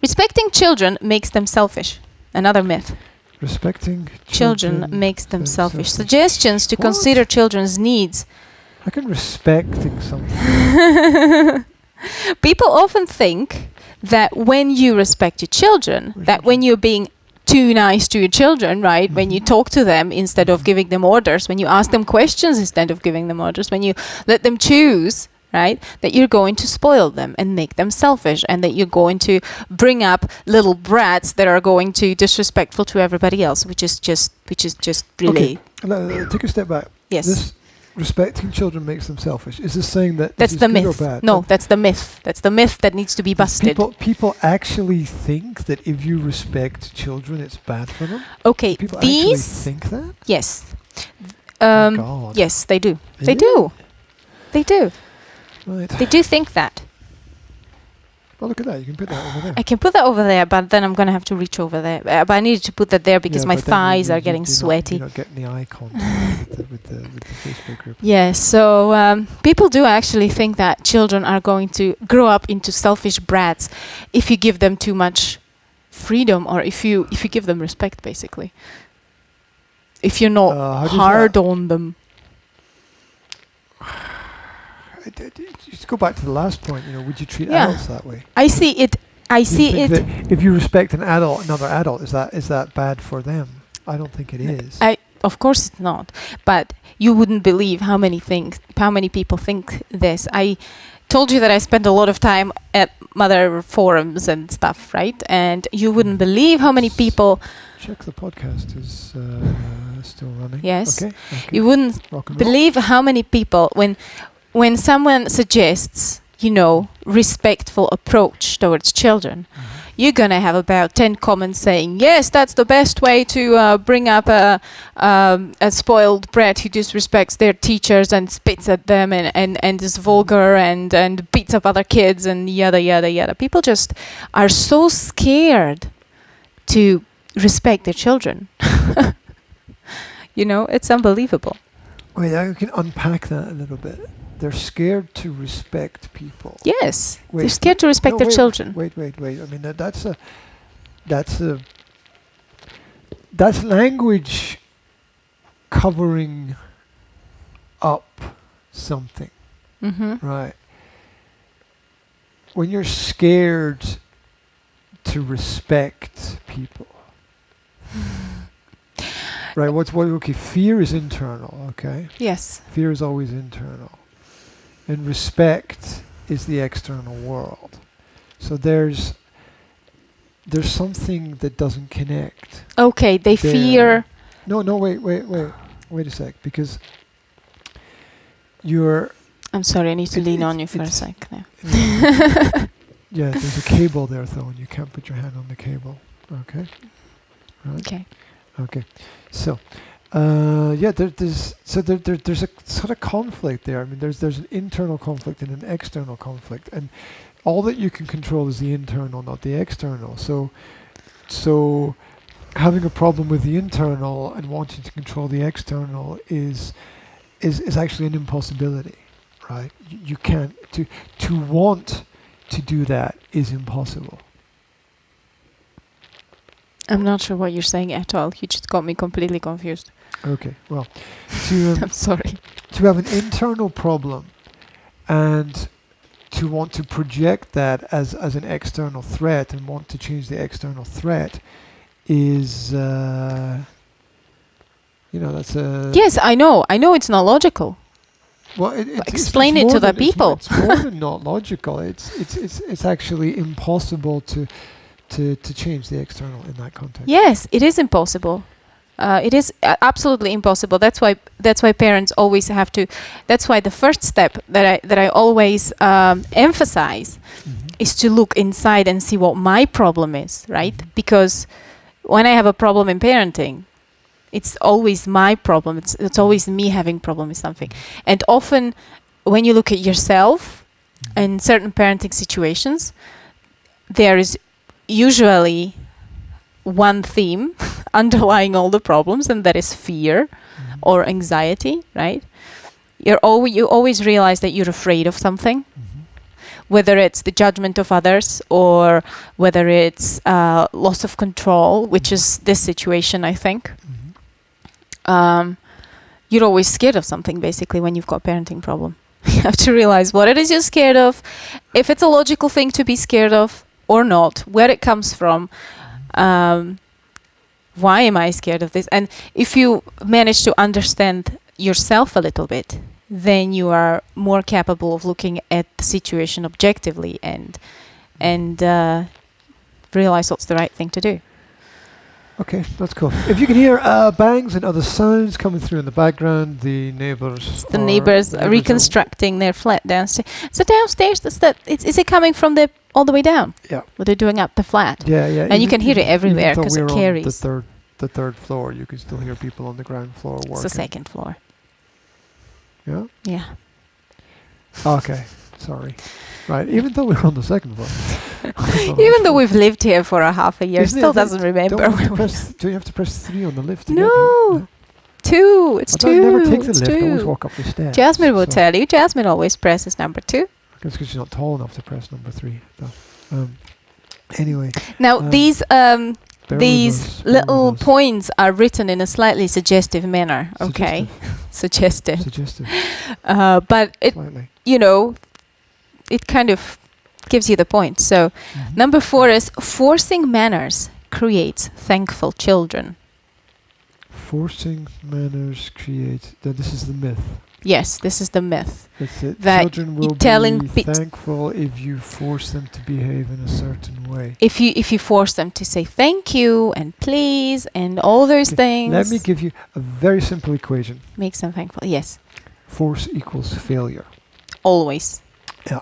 [SPEAKER 2] Respecting children makes them selfish. Another myth.
[SPEAKER 1] Respecting
[SPEAKER 2] Children makes them selfish. Suggestions to consider children's needs.
[SPEAKER 1] I can respecting something.
[SPEAKER 2] People often think that when you respect your children, that when you're being too nice to your children, right? When you talk to them instead of giving them orders, when you ask them questions instead of giving them orders, when you let them choose, right? That you're going to spoil them and make them selfish, and that you're going to bring up little brats that are going to disrespectful to everybody else, which is just really.
[SPEAKER 1] Okay. Take a step back.
[SPEAKER 2] Yes.
[SPEAKER 1] This respecting children makes them selfish. Is this saying that
[SPEAKER 2] That's
[SPEAKER 1] this
[SPEAKER 2] the
[SPEAKER 1] is good
[SPEAKER 2] myth.
[SPEAKER 1] or bad?
[SPEAKER 2] No, that's the myth. That's the myth that needs to be busted.
[SPEAKER 1] People actually think that if you respect children, it's bad for them?
[SPEAKER 2] Okay,
[SPEAKER 1] People actually
[SPEAKER 2] these.
[SPEAKER 1] think that?
[SPEAKER 2] Yes.
[SPEAKER 1] Oh God.
[SPEAKER 2] Yes, they do.
[SPEAKER 1] Really?
[SPEAKER 2] They do. They do.
[SPEAKER 1] Right.
[SPEAKER 2] They do think that.
[SPEAKER 1] Well, look at that. You can put that over there.
[SPEAKER 2] I can put that over there, but then I'm going to have to reach over there. But I needed to put that there because my
[SPEAKER 1] but then
[SPEAKER 2] thighs
[SPEAKER 1] you
[SPEAKER 2] are getting sweaty.
[SPEAKER 1] You're not getting the eye contact with the Facebook group.
[SPEAKER 2] Yes, so people do actually think that children are going to grow up into selfish brats if you give them too much freedom, or if you give them respect, basically. If you're not hard on them.
[SPEAKER 1] Just go back to the last point. Would you treat adults that way?
[SPEAKER 2] I see it.
[SPEAKER 1] If you respect another adult, is that bad for them? I don't think it is.
[SPEAKER 2] Of course it's not. But you wouldn't believe how many people think this. I told you that I spent a lot of time at mother forums and stuff, right? And you wouldn't believe how many people.
[SPEAKER 1] Check the podcast is still running.
[SPEAKER 2] Yes.
[SPEAKER 1] Okay.
[SPEAKER 2] You wouldn't believe how many people when someone suggests, respectful approach towards children, you're going to have about 10 comments saying, yes, that's the best way to bring up a spoiled brat who disrespects their teachers and spits at them and is vulgar and beats up other kids and yada, yada, yada. People just are so scared to respect their children. It's unbelievable.
[SPEAKER 1] Wait, I can unpack that a little bit. They're scared to respect people.
[SPEAKER 2] Yes, they're scared to respect their children.
[SPEAKER 1] Wait. I mean, that's language covering up something, right? When you're scared to respect people, right? Okay? Fear is internal. Okay.
[SPEAKER 2] Yes.
[SPEAKER 1] Fear is always internal. And respect is the external world. So there's something that doesn't connect.
[SPEAKER 2] Okay, they fear.
[SPEAKER 1] No, wait a sec, because you're.
[SPEAKER 2] I'm sorry, I need to lean on you for a sec now.
[SPEAKER 1] Yeah, there's a cable there though, and you can't put your hand on the cable. Okay. Right. Okay. So. There's a sort of conflict there. I mean, there's an internal conflict and an external conflict, and all that you can control is the internal, not the external. So having a problem with the internal and wanting to control the external is actually an impossibility, right? You can't to want to do that is impossible.
[SPEAKER 2] I'm not sure what you're saying at all. You just got me completely confused.
[SPEAKER 1] Okay, well, to
[SPEAKER 2] I'm sorry.
[SPEAKER 1] To have an internal problem and to want to project that as an external threat and want to change the external threat is, that's a...
[SPEAKER 2] Yes, I know it's not logical.
[SPEAKER 1] Well,
[SPEAKER 2] explain it to the people.
[SPEAKER 1] It's more than not logical. It's actually impossible to change the external in that context.
[SPEAKER 2] Yes, it is impossible. It is absolutely impossible. That's why parents always have to. That's why the first step that I always emphasize is to look inside and see what my problem is, right? Because when I have a problem in parenting, it's always my problem. It's always me having problem with something. And often, when you look at yourself in certain parenting situations, there is usually one theme underlying all the problems, and that is fear or anxiety, right? You always realize that you're afraid of something, whether it's the judgment of others or whether it's loss of control, which is this situation, I think. You're always scared of something, basically, when you've got a parenting problem. You have to realize what it is you're scared of, if it's a logical thing to be scared of or not, where it comes from, why am I scared of this? And if you manage to understand yourself a little bit, then you are more capable of looking at the situation objectively and realize what's the right thing to do.
[SPEAKER 1] Okay, that's cool. If you can hear bangs and other sounds coming through in the background, the neighbours
[SPEAKER 2] are reconstructing their flat downstairs. So downstairs, is it coming from all the way down?
[SPEAKER 1] Yeah.
[SPEAKER 2] What they're doing up the flat?
[SPEAKER 1] Yeah, yeah.
[SPEAKER 2] And you can hear it everywhere because it carries.
[SPEAKER 1] On the third floor, you can still hear people on the ground floor working.
[SPEAKER 2] It's the second floor.
[SPEAKER 1] Yeah?
[SPEAKER 2] Yeah.
[SPEAKER 1] Okay, sorry. Right, even though we're on the second floor.
[SPEAKER 2] Even though we've lived here for a half a year, still doesn't remember.
[SPEAKER 1] Do you have to press 3 on the lift to get here?
[SPEAKER 2] No. 2. It's 2.
[SPEAKER 1] I never take the lift.
[SPEAKER 2] 2.
[SPEAKER 1] I always walk up the stairs.
[SPEAKER 2] Jasmine will tell you. Jasmine always presses number 2.
[SPEAKER 1] That's because she's not tall enough to press number 3. No. Anyway.
[SPEAKER 2] Now these little points are written in a slightly suggestive manner. Okay. Suggestive. But it,
[SPEAKER 1] slightly.
[SPEAKER 2] It kind of gives you the point. So number 4 is forcing manners creates thankful children.
[SPEAKER 1] Forcing manners creates. This is the myth.
[SPEAKER 2] Yes, this is the myth.
[SPEAKER 1] That's it.
[SPEAKER 2] That
[SPEAKER 1] children will be thankful if you force them to behave in a certain way.
[SPEAKER 2] If you force them to say thank you and please and all those things.
[SPEAKER 1] Let me give you a very simple equation.
[SPEAKER 2] Makes them thankful. Yes.
[SPEAKER 1] Force equals failure.
[SPEAKER 2] Always.
[SPEAKER 1] Yeah.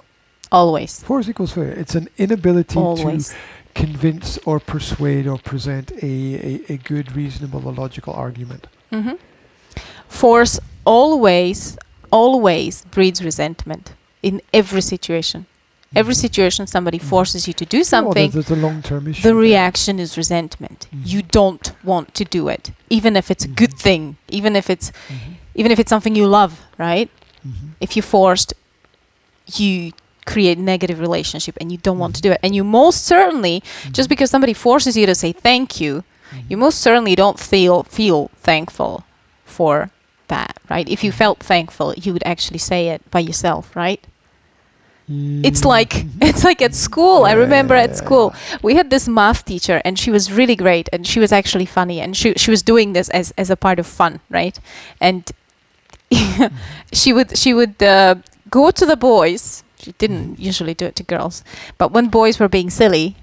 [SPEAKER 2] Always.
[SPEAKER 1] Force equals failure. It's an inability
[SPEAKER 2] Always.
[SPEAKER 1] to convince or persuade or present a good, reasonable, or logical argument.
[SPEAKER 2] Force always breeds resentment in every situation. Every situation somebody forces you to do something,
[SPEAKER 1] there's a long-term issue.
[SPEAKER 2] the reaction is resentment. You don't want to do it, even if it's a good thing, even if it's something you love, right? If you're forced, you create negative relationship and you don't want to do it. And you most certainly, just because somebody forces you to say thank you, you most certainly don't feel thankful for that, right? If you felt thankful, you would actually say it by yourself, right? It's like at school. I remember at school we had this math teacher, and she was really great, and she was actually funny, and she was doing this as a part of fun, right? And she would go to the boys. She didn't usually do it to girls, but when boys were being silly,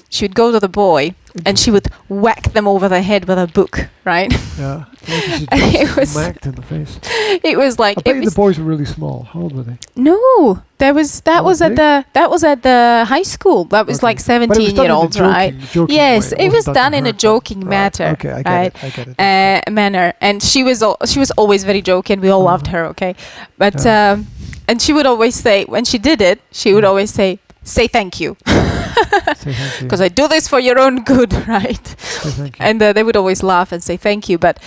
[SPEAKER 2] she would go to the boy and she would whack them over the head with a book, right?
[SPEAKER 1] Yeah.
[SPEAKER 2] It was
[SPEAKER 1] smacked in the face.
[SPEAKER 2] It was like
[SPEAKER 1] I bet the boys were really small. How old were they?
[SPEAKER 2] No, that was at the high school. That was like 17-year-olds, right? Yes, it was done in a joking matter.
[SPEAKER 1] Okay, I get it.
[SPEAKER 2] Manner, and she was always very joking. We all loved her, okay? But and she would always say, when she did it, she would always say thank you. Because I do this for your own good, right? And they would always laugh and say thank you. But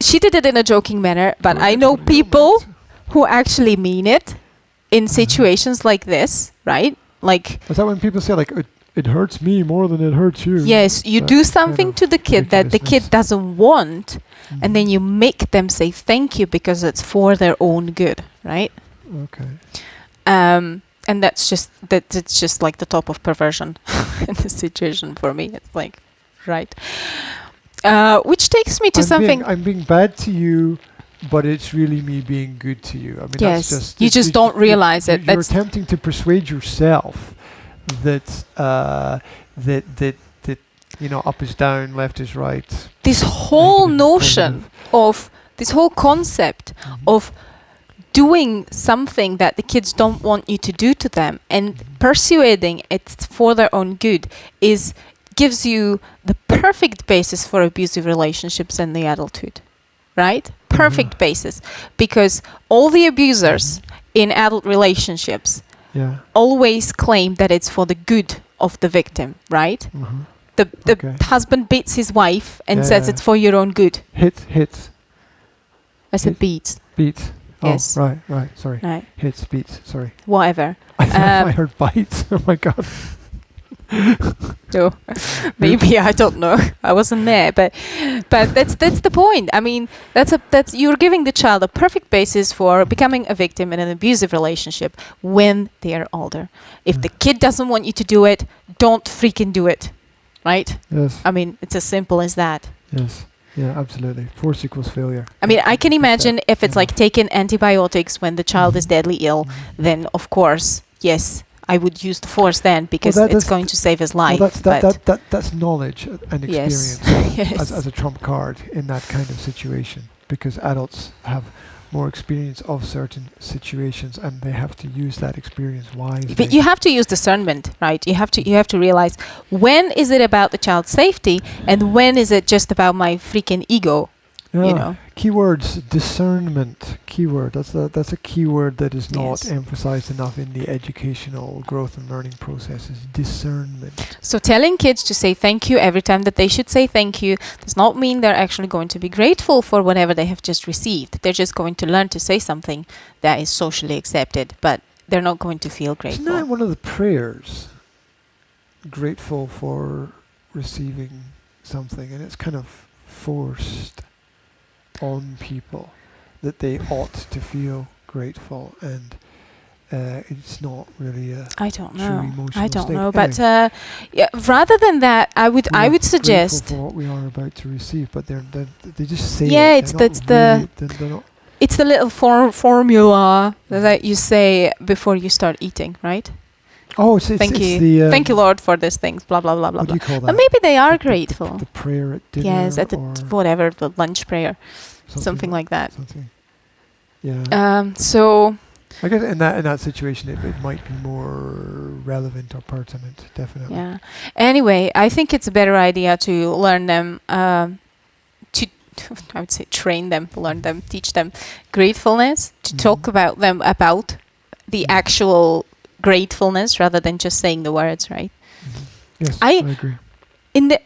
[SPEAKER 2] she did it in a joking manner. But I know people who actually mean it in situations like this, right? Like,
[SPEAKER 1] is that when people say, like, it hurts me more than it hurts you?
[SPEAKER 2] Yes, you do something to the kid that the kid doesn't want, and then you make them say thank you because it's for their own good, right?
[SPEAKER 1] Okay.
[SPEAKER 2] And it's just like the top of perversion in this situation for me. It's like, right. Which takes me to something.
[SPEAKER 1] I'm being bad to you, but it's really me being good to you. I mean,
[SPEAKER 2] yes,
[SPEAKER 1] that's
[SPEAKER 2] you just don't realize it.
[SPEAKER 1] You're attempting to persuade yourself that up is down, left is right.
[SPEAKER 2] This whole notion of this whole concept of doing something that the kids don't want you to do to them and persuading it for their own good gives you the perfect basis for abusive relationships in the adulthood, right? Perfect basis, because all the abusers in adult relationships always claim that it's for the good of the victim, right? The
[SPEAKER 1] Okay.
[SPEAKER 2] husband beats his wife and
[SPEAKER 1] Yeah,
[SPEAKER 2] says
[SPEAKER 1] yeah.
[SPEAKER 2] it's for your own good.
[SPEAKER 1] Hits.
[SPEAKER 2] I said
[SPEAKER 1] Hit.
[SPEAKER 2] beats.
[SPEAKER 1] Beats.
[SPEAKER 2] Yes.
[SPEAKER 1] Oh, right. Sorry.
[SPEAKER 2] Right.
[SPEAKER 1] Hits, beats. Sorry.
[SPEAKER 2] Whatever.
[SPEAKER 1] I heard bites. Oh my god.
[SPEAKER 2] No, maybe I don't know. I wasn't there, but that's the point. I mean, that's you're giving the child a perfect basis for becoming a victim in an abusive relationship when they are older. If the kid doesn't want you to do it, don't freaking do it, right?
[SPEAKER 1] Yes.
[SPEAKER 2] I mean, it's as simple as that.
[SPEAKER 1] Yes. Yeah, absolutely. Force equals failure.
[SPEAKER 2] I mean, I can
[SPEAKER 1] Like
[SPEAKER 2] imagine
[SPEAKER 1] that.
[SPEAKER 2] if it's like taking antibiotics when the child is deadly ill, then of course, yes, I would use the force then because it's going to save his life.
[SPEAKER 1] Well,
[SPEAKER 2] but
[SPEAKER 1] that's knowledge and
[SPEAKER 2] yes,
[SPEAKER 1] experience
[SPEAKER 2] yes.
[SPEAKER 1] as a trump card in that kind of situation, because adults have more experience of certain situations and they have to use that experience wisely.
[SPEAKER 2] But you have to use discernment, right? You have to realize when is it about the child's safety and when is it just about my freaking ego, you know?
[SPEAKER 1] Keywords, discernment, keyword. That's a keyword that is not
[SPEAKER 2] Yes.
[SPEAKER 1] emphasized enough in the educational growth and learning processes. Discernment.
[SPEAKER 2] So telling kids to say thank you every time that they should say thank you does not mean they're actually going to be grateful for whatever they have just received. They're just going to learn to say something that is socially accepted, but they're not going to feel grateful.
[SPEAKER 1] Isn't that one of the prayers? Grateful for receiving something, and it's kind of forced on people that they ought to feel grateful, and it's not really a
[SPEAKER 2] I don't
[SPEAKER 1] true
[SPEAKER 2] know.
[SPEAKER 1] emotional
[SPEAKER 2] I don't
[SPEAKER 1] state.
[SPEAKER 2] know. But
[SPEAKER 1] Anyway,
[SPEAKER 2] yeah, rather than that, I would
[SPEAKER 1] we are
[SPEAKER 2] suggest.
[SPEAKER 1] grateful for what we are about to receive, but they just say
[SPEAKER 2] Yeah,
[SPEAKER 1] it. They're not
[SPEAKER 2] it's the little formula that you say before you start eating, right?
[SPEAKER 1] Oh, it's
[SPEAKER 2] Thank
[SPEAKER 1] it's
[SPEAKER 2] you.
[SPEAKER 1] the
[SPEAKER 2] Thank you, Lord, for these things. Blah blah blah blah
[SPEAKER 1] what do
[SPEAKER 2] blah.
[SPEAKER 1] you call that?
[SPEAKER 2] But maybe they are
[SPEAKER 1] The
[SPEAKER 2] grateful.
[SPEAKER 1] prayer at dinner.
[SPEAKER 2] Yes, at the
[SPEAKER 1] or
[SPEAKER 2] whatever, the lunch prayer, something like that.
[SPEAKER 1] Something. Yeah.
[SPEAKER 2] So
[SPEAKER 1] I guess in that situation, it might be more relevant or pertinent, definitely.
[SPEAKER 2] yeah. Anyway, I think it's a better idea to learn them to I would say train them, learn them, teach them gratefulness, to talk about them about the actual gratefulness rather than just saying the words, right?
[SPEAKER 1] Yes, I agree.
[SPEAKER 2] In the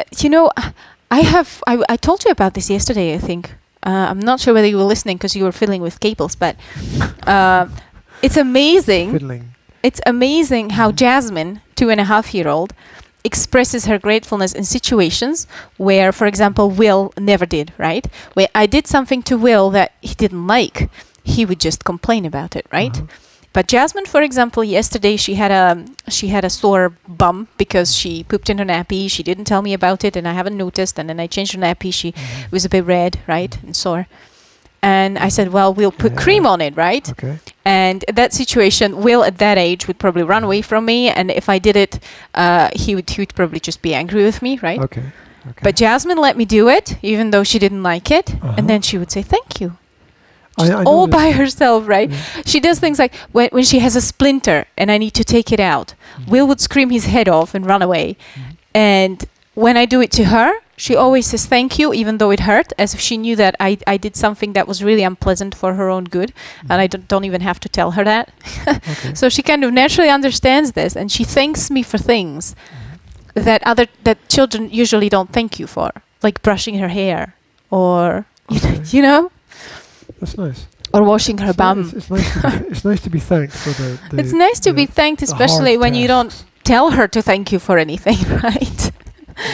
[SPEAKER 2] I told you about this yesterday, I think. I'm not sure whether you were listening because you were fiddling with cables, but it's amazing.
[SPEAKER 1] Fiddling.
[SPEAKER 2] It's amazing how Jasmine, 2.5-year-old, expresses her gratefulness in situations where, for example, Will never did, right? Where I did something to Will that he didn't like, he would just complain about it, right? But Jasmine, for example, yesterday she had a sore bum because she pooped in her nappy. She didn't tell me about it, and I haven't noticed. And then I changed her nappy. She was a bit red, right, and sore. And I said, well, we'll put cream on it, right?
[SPEAKER 1] Okay.
[SPEAKER 2] And that situation, Will at that age would probably run away from me, and if I did it, he would probably just be angry with me, right?
[SPEAKER 1] Okay.
[SPEAKER 2] But Jasmine let me do it, even though she didn't like it, and then she would say thank you. Just all by herself, right? She does things like when she has a splinter and I need to take it out, Will would scream his head off and run away. And when I do it to her, she always says thank you, even though it hurt, as if she knew that I did something that was really unpleasant for her own good, and I don't even have to tell her that. So she kind of naturally understands this, and she thanks me for things that children usually don't thank you for, like brushing her hair, or you know.
[SPEAKER 1] That's nice.
[SPEAKER 2] Or washing her bum.
[SPEAKER 1] It's nice to be thanked for the
[SPEAKER 2] it's nice to be thanked, especially when you don't tell her to thank you for anything, right?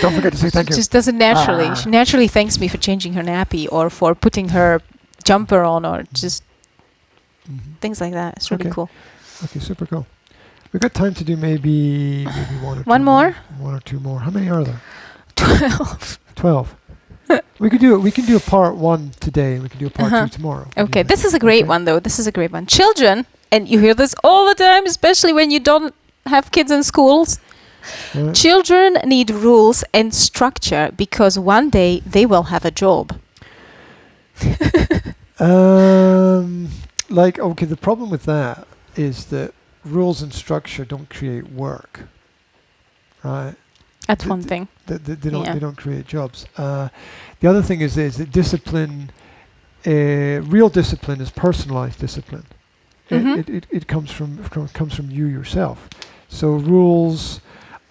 [SPEAKER 1] Don't forget to say thank you.
[SPEAKER 2] She just does it naturally. She naturally thanks me for changing her nappy or for putting her jumper on or just things like that. It's really cool.
[SPEAKER 1] Okay, super cool. We've got time to do maybe
[SPEAKER 2] one more?
[SPEAKER 1] One or two more. How many are there?
[SPEAKER 2] 12.
[SPEAKER 1] 12. We can do a part 1 today, and we can do a part 2 tomorrow.
[SPEAKER 2] Okay, this is a great one, though. This is a great one. Children, and you hear this all the time, especially when you don't have kids in schools. Children need rules and structure because one day they will have a job.
[SPEAKER 1] The problem with that is that rules and structure don't create work, right?
[SPEAKER 2] That's one thing.
[SPEAKER 1] They don't create jobs. The other thing is that discipline, real discipline, is personalized discipline. It comes from you yourself. So rules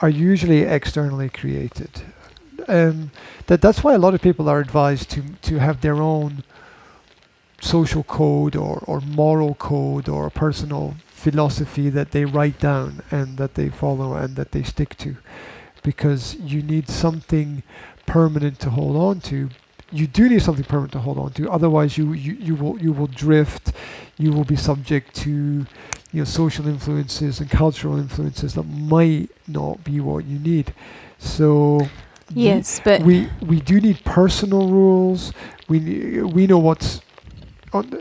[SPEAKER 1] are usually externally created. That's why a lot of people are advised to have their own social code or moral code or a personal philosophy that they write down and that they follow and that they stick to, because you need something permanent to hold on to. You do need something permanent to hold on to, otherwise you will drift. You will be subject to social influences and cultural influences that might not be what you need. So
[SPEAKER 2] Yes, but
[SPEAKER 1] we do need personal rules. We know what's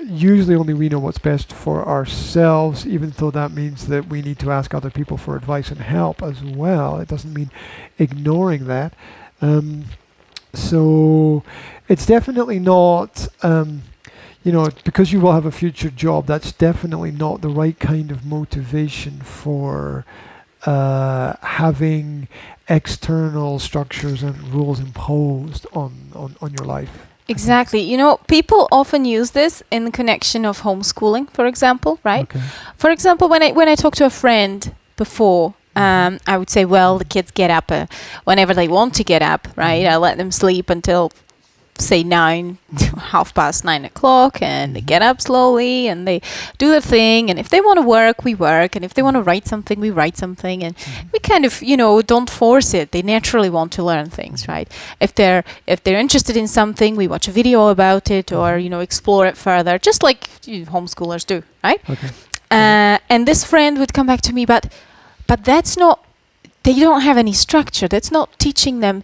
[SPEAKER 1] usually only we know what's best for ourselves, even though that means that we need to ask other people for advice and help as well. It doesn't mean ignoring that. So it's definitely not, because you will have a future job, that's definitely not the right kind of motivation for having external structures and rules imposed on your life.
[SPEAKER 2] exactly. People often use this in the connection of homeschooling, for example, right?
[SPEAKER 1] Okay.
[SPEAKER 2] For example, when I talk to a friend before, I would say, well, the kids get up whenever they want to get up, right? I let them sleep until, say, 9:30, 9:00, and they get up slowly and they do their thing. And if they want to work, we work. And if they want to write something, we write something. And we kind of, don't force it. They naturally want to learn things, right? If they're interested in something, we watch a video about it or, explore it further, just like homeschoolers do, right?
[SPEAKER 1] Okay.
[SPEAKER 2] And this friend would come back to me, but that's not, they don't have any structure. That's not teaching them,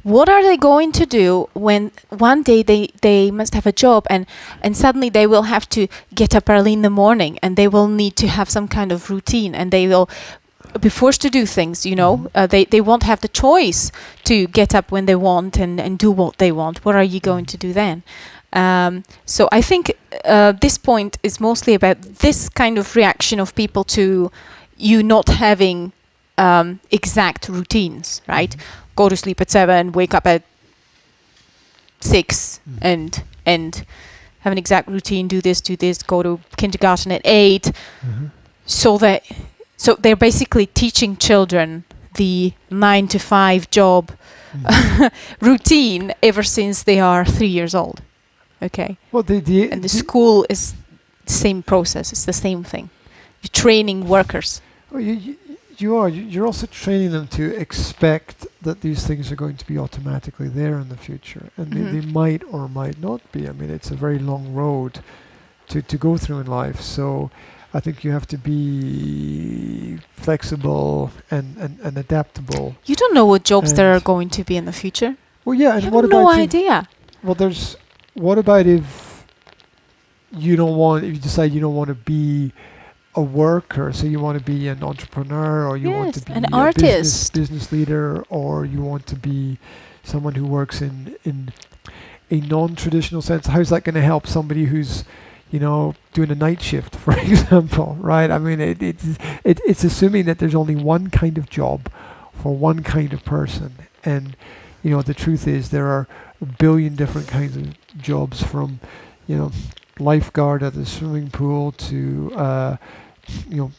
[SPEAKER 2] what are they going to do when one day they must have a job and suddenly they will have to get up early in the morning and they will need to have some kind of routine and they will be forced to do things, they won't have the choice to get up when they want and do what they want. What are you going to do then? So I think this point is mostly about this kind of reaction of people to you not having exact routines, right? Go to sleep at 7, wake up at 6, and have an exact routine. Do this. Go to kindergarten at 8. So they're basically teaching children the 9 to 5 job routine ever since they are 3 years old. Okay.
[SPEAKER 1] Well,
[SPEAKER 2] and the school is the same process. It's the same thing. You're training workers.
[SPEAKER 1] Well, you're also training them to expect that these things are going to be automatically there in the future, and they might or might not be. I mean, it's a very long road to go through in life. So I think you have to be flexible and adaptable.
[SPEAKER 2] You don't know what jobs there are going to be in the future.
[SPEAKER 1] Well, yeah, and
[SPEAKER 2] You
[SPEAKER 1] what
[SPEAKER 2] have
[SPEAKER 1] about
[SPEAKER 2] no
[SPEAKER 1] you?
[SPEAKER 2] idea.
[SPEAKER 1] Well, what about if you decide you don't want to be a worker, so you want to be an entrepreneur, or you want to be
[SPEAKER 2] an
[SPEAKER 1] a
[SPEAKER 2] artist,
[SPEAKER 1] business leader, or you want to be someone who works in a non-traditional sense? How's that going to help somebody who's doing a night shift, for example, right? I mean, it's assuming that there's only one kind of job for one kind of person, and the truth is there are a billion different kinds of jobs, from lifeguard at the swimming pool to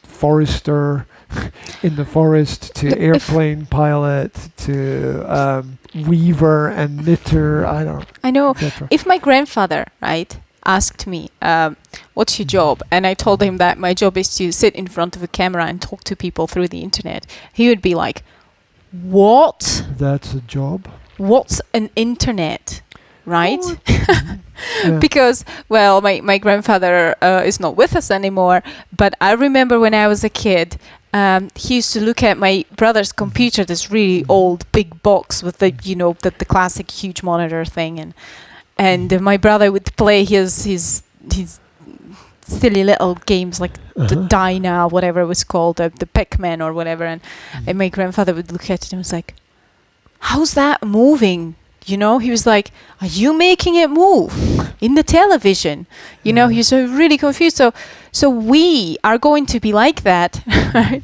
[SPEAKER 1] forester in the forest, to airplane pilot, to weaver and knitter.
[SPEAKER 2] I know.
[SPEAKER 1] etc.
[SPEAKER 2] If my grandfather, right, asked me, what's your job? And I told him that my job is to sit in front of a camera and talk to people through the internet, he would be like, what?
[SPEAKER 1] That's a job?
[SPEAKER 2] What's an internet? Right?
[SPEAKER 1] Yeah.
[SPEAKER 2] Because, well, my grandfather is not with us anymore, but I remember when I was a kid, he used to look at my brother's computer, this really old big box with the the classic huge monitor thing, and my brother would play his silly little games like the Dayna, whatever it was called, the Pac-Man or whatever, and my grandfather would look at it and was like, how's that moving? He was like, are you making it move in the television? He was really confused. So we are going to be like that right?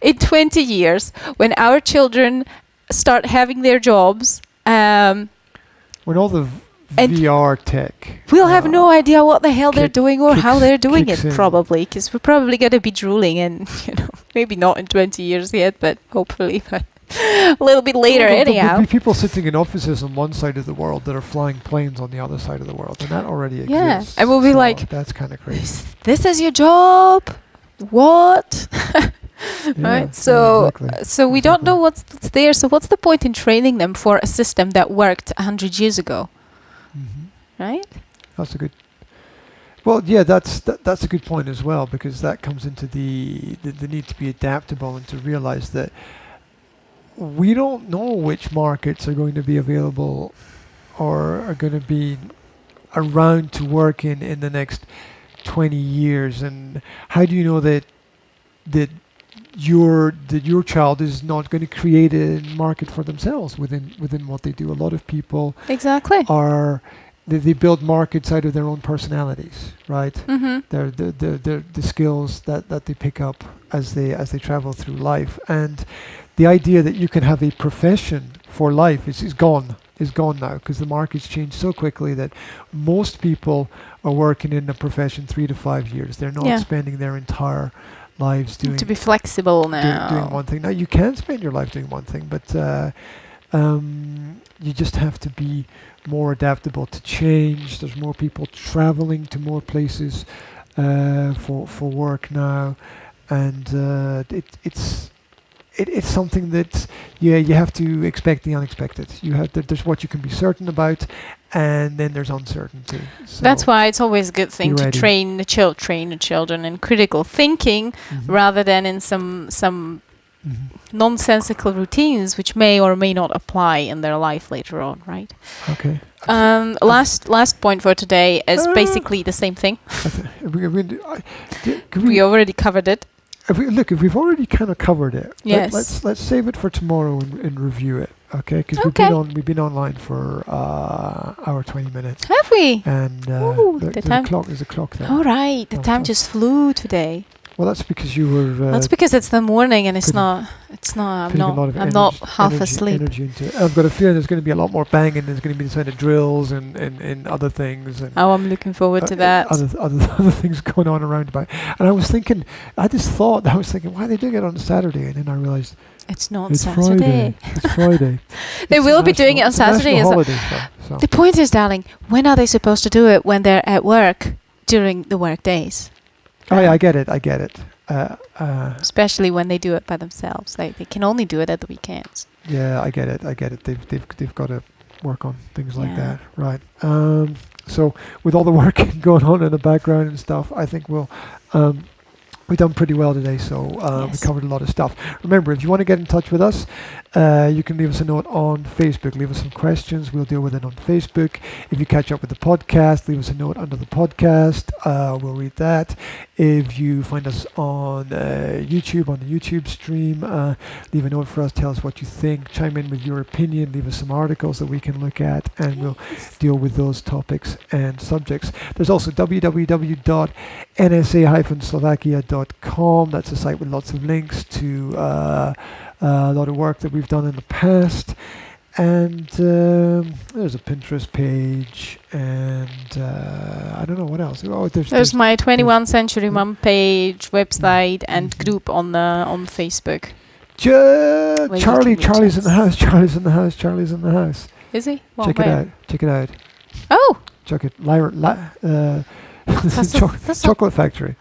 [SPEAKER 2] In 20 years when our children start having their jobs.
[SPEAKER 1] When all the VR tech
[SPEAKER 2] we'll have no idea what the hell they're doing or how they're doing
[SPEAKER 1] kicks
[SPEAKER 2] it,
[SPEAKER 1] in.
[SPEAKER 2] probably, because we're probably going to be drooling, and maybe not in 20 years yet, but hopefully a little bit later, anyhow.
[SPEAKER 1] There'll be people sitting in offices on one side of the world that are flying planes on the other side of the world, and that already exists.
[SPEAKER 2] Yeah, and we'll be like,
[SPEAKER 1] that's kind of crazy.
[SPEAKER 2] This is your job? What? Right? So,
[SPEAKER 1] exactly.
[SPEAKER 2] so we don't know what's there. So what's the point in training them for a system that worked 100 years ago? Right?
[SPEAKER 1] That's a good. Well, yeah, that's a good point as well, because that comes into the need to be adaptable and to realize that we don't know which markets are going to be available or are going to be around to work in the next 20 years, and how do you know that your child is not going to create a market for themselves within what they do? A lot of people
[SPEAKER 2] Exactly.
[SPEAKER 1] they build markets out of their own personalities, right? They're the skills that they pick up as they travel through life, and the idea that you can have a profession for life is gone now, because the market's changed so quickly that most people are working in a profession 3 to 5 years. They're not spending their entire lives doing.
[SPEAKER 2] To be flexible now.
[SPEAKER 1] Doing one thing. Now you can spend your life doing one thing, but you just have to be more adaptable to change. There's more people traveling to more places for work now, and it's something that you have to expect the unexpected. There's what you can be certain about, and then there's uncertainty. So
[SPEAKER 2] that's why it's always a good thing to train the children in critical thinking rather than in some nonsensical routines which may or may not apply in their life later on, right?
[SPEAKER 1] Okay.
[SPEAKER 2] Last point for today is basically the same thing. We already covered it.
[SPEAKER 1] If we've already kind of covered it,
[SPEAKER 2] yes.
[SPEAKER 1] Let's save it for tomorrow and review it, okay? Because we've been online for hour 20 minutes.
[SPEAKER 2] Have we?
[SPEAKER 1] And there's a clock there.
[SPEAKER 2] All right, the time just flew today.
[SPEAKER 1] Well, that's because you were.
[SPEAKER 2] That's because it's the morning and it's not. I'm not half asleep.
[SPEAKER 1] I've got a feeling there's going to be a lot more banging. There's going to be the sound of drills and other things. And
[SPEAKER 2] I'm looking forward to that.
[SPEAKER 1] Other things going on around about. And I was thinking, why are they doing it on Saturday? And then I realized
[SPEAKER 2] it's not Saturday.
[SPEAKER 1] It's Friday.
[SPEAKER 2] They will be doing it on Saturday.
[SPEAKER 1] So.
[SPEAKER 2] The point is, darling, when are they supposed to do it? When they're at work during the work days.
[SPEAKER 1] Oh yeah, I get it.
[SPEAKER 2] Especially when they do it by themselves, they can only do it at the weekends.
[SPEAKER 1] Yeah, I get it. They've got to work on things like that, right? So with all the work going on in the background and stuff, I think we've done pretty well today. So we covered a lot of stuff. Remember, if you want to get in touch with us, you can leave us a note on Facebook. Leave us some questions. We'll deal with it on Facebook. If you catch up with the podcast, leave us a note under the podcast. We'll read that. If you find us on YouTube, on the YouTube stream, leave a note for us. Tell us what you think. Chime in with your opinion. Leave us some articles that we can look at, and we'll deal with those topics and subjects. There's also www.nsa-slovakia.com. That's a site with lots of links to a lot of work that we've done in the past, and there's a Pinterest page, and I don't know what else. There's
[SPEAKER 2] my 21st Century Mum page, website, and group on Facebook.
[SPEAKER 1] Charlie's in the house. Charlie's in the house.
[SPEAKER 2] Is he? Well,
[SPEAKER 1] Check it out.
[SPEAKER 2] Oh.
[SPEAKER 1] Check it. Chocolate factory.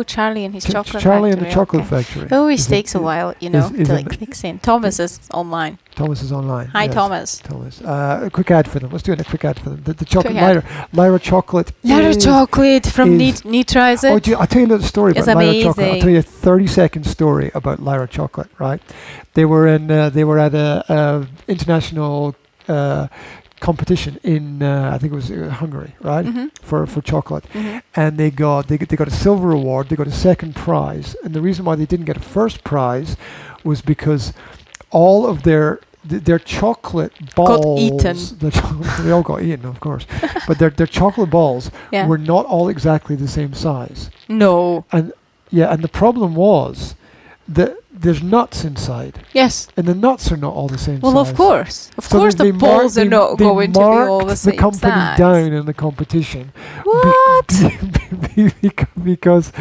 [SPEAKER 2] Charlie and his chocolate factory.
[SPEAKER 1] Charlie and the chocolate factory.
[SPEAKER 2] It always takes a while, till it clicks in. Thomas is online. Hi,
[SPEAKER 1] yes.
[SPEAKER 2] Thomas.
[SPEAKER 1] A quick ad for them. Let's do a quick ad for them. The chocolate, Lyra chocolate.
[SPEAKER 2] Lyra chocolate from Neatrize It.
[SPEAKER 1] I'll tell you a little story about Lyra chocolate. I'll tell you a 30-second story about Lyra chocolate. Right? They were at a international competition in I think it was Hungary, right? For chocolate, and they got a silver award. They got a second prize, and the reason why they didn't get a first prize was because all of their chocolate balls
[SPEAKER 2] got eaten.
[SPEAKER 1] They all got eaten, of course, but their chocolate balls were not all exactly the same size.
[SPEAKER 2] No.
[SPEAKER 1] And the problem was there's nuts inside,
[SPEAKER 2] Yes.
[SPEAKER 1] and the nuts are not all the same
[SPEAKER 2] Well,
[SPEAKER 1] size.
[SPEAKER 2] of course. Of
[SPEAKER 1] So
[SPEAKER 2] course, the balls are not going to be all the
[SPEAKER 1] the
[SPEAKER 2] same
[SPEAKER 1] company
[SPEAKER 2] size.
[SPEAKER 1] down in the competition.
[SPEAKER 2] What?
[SPEAKER 1] Because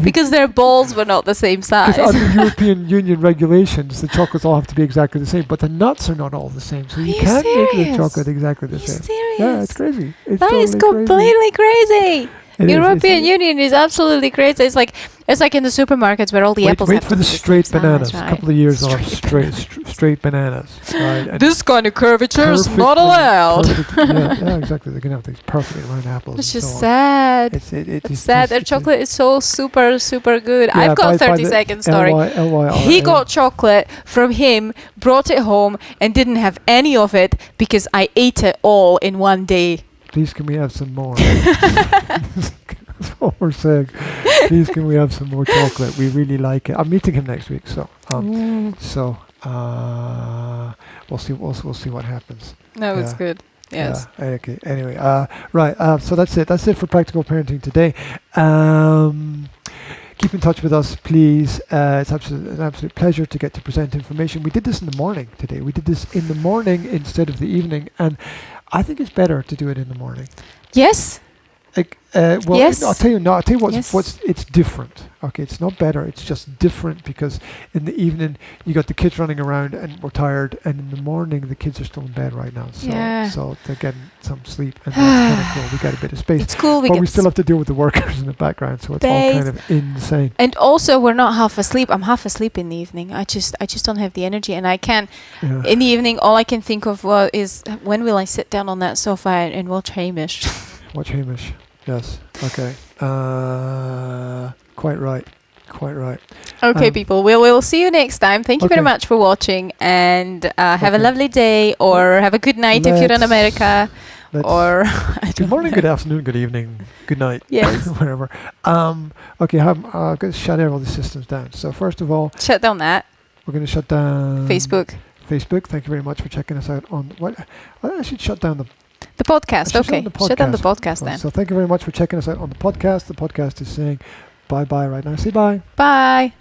[SPEAKER 2] Because their balls were not the same size.
[SPEAKER 1] under European Union regulations, the chocolates all have to be exactly the same, but the nuts are not all the same, so
[SPEAKER 2] Are
[SPEAKER 1] you
[SPEAKER 2] you
[SPEAKER 1] can't make the
[SPEAKER 2] serious?
[SPEAKER 1] chocolate exactly the
[SPEAKER 2] Are you
[SPEAKER 1] same.
[SPEAKER 2] serious?
[SPEAKER 1] Yeah, it's crazy. It's
[SPEAKER 2] That is
[SPEAKER 1] totally crazy.
[SPEAKER 2] completely crazy.
[SPEAKER 1] It is,
[SPEAKER 2] European Union is absolutely crazy. It's like in the supermarkets where all the apples
[SPEAKER 1] wait
[SPEAKER 2] have
[SPEAKER 1] for
[SPEAKER 2] to
[SPEAKER 1] the
[SPEAKER 2] be the
[SPEAKER 1] straight
[SPEAKER 2] same
[SPEAKER 1] bananas.
[SPEAKER 2] size,
[SPEAKER 1] A
[SPEAKER 2] right?
[SPEAKER 1] couple of years on
[SPEAKER 2] Straight
[SPEAKER 1] straight bananas. Right? And
[SPEAKER 2] This kind of curvature is not
[SPEAKER 1] perfectly-
[SPEAKER 2] allowed.
[SPEAKER 1] yeah, exactly. They're gonna have these perfectly round apples.
[SPEAKER 2] It's
[SPEAKER 1] and
[SPEAKER 2] just
[SPEAKER 1] so on.
[SPEAKER 2] sad.
[SPEAKER 1] It's
[SPEAKER 2] It's sad. Their chocolate is so super, super good.
[SPEAKER 1] Yeah,
[SPEAKER 2] I've got a
[SPEAKER 1] by
[SPEAKER 2] 30-second story.
[SPEAKER 1] LYRA.
[SPEAKER 2] He got chocolate from him, brought it home, and didn't have any of it because I ate it all in one day.
[SPEAKER 1] Please, can we have some more? That's what we're saying. Please, can we have some more chocolate? We really like it. I'm meeting him next week, so we'll see. We'll see what happens.
[SPEAKER 2] No, it's
[SPEAKER 1] Yeah.
[SPEAKER 2] good. Yes.
[SPEAKER 1] Yeah, okay. Anyway, right. So that's it. That's it for practical parenting today. Keep in touch with us, please. It's an absolute pleasure to get to present information. We did this in the morning today. We did this in the morning instead of the evening, and I think it's better to do it in the morning.
[SPEAKER 2] Yes.
[SPEAKER 1] Well,
[SPEAKER 2] Yes.
[SPEAKER 1] I'll tell you
[SPEAKER 2] Yes.
[SPEAKER 1] what's it's different. Okay, it's not better. It's just different because in the evening you got the kids running around and we're tired, and in the morning the kids are still in bed right now. So
[SPEAKER 2] Yeah.
[SPEAKER 1] so they're getting some sleep, and that's kind of cool. We got a bit of space.
[SPEAKER 2] It's cool.
[SPEAKER 1] But we still have to deal with the workers in the background, so it's all kind of insane.
[SPEAKER 2] And also, we're not half asleep. I'm half asleep in the evening. I just don't have the energy, and I can't.
[SPEAKER 1] Yeah.
[SPEAKER 2] In the evening, all I can think of is when will I sit down on that sofa and watch Hamish?
[SPEAKER 1] Watch Hamish. Yes. Okay. Quite right. Quite right.
[SPEAKER 2] Okay, people. We'll see you next time. Thank you very
[SPEAKER 1] Okay.
[SPEAKER 2] much for watching, and have a
[SPEAKER 1] Okay.
[SPEAKER 2] lovely day, or have a good night if you're in
[SPEAKER 1] Let's-
[SPEAKER 2] America,
[SPEAKER 1] let's-
[SPEAKER 2] or I
[SPEAKER 1] Good
[SPEAKER 2] don't
[SPEAKER 1] morning,
[SPEAKER 2] know.
[SPEAKER 1] good afternoon, good evening, good night.
[SPEAKER 2] Yes.
[SPEAKER 1] Whatever. Okay, I'm going to shut all the systems down. So first of all,
[SPEAKER 2] Shut down that
[SPEAKER 1] we're going to shut down
[SPEAKER 2] Facebook,
[SPEAKER 1] Facebook. Thank you very much for checking us out on what I should shut down the
[SPEAKER 2] the podcast.
[SPEAKER 1] I should
[SPEAKER 2] Okay, shut down the podcast
[SPEAKER 1] Well,
[SPEAKER 2] then.
[SPEAKER 1] So thank you very much for checking us out on the podcast. The podcast is saying bye bye right now. Say bye.
[SPEAKER 2] Bye.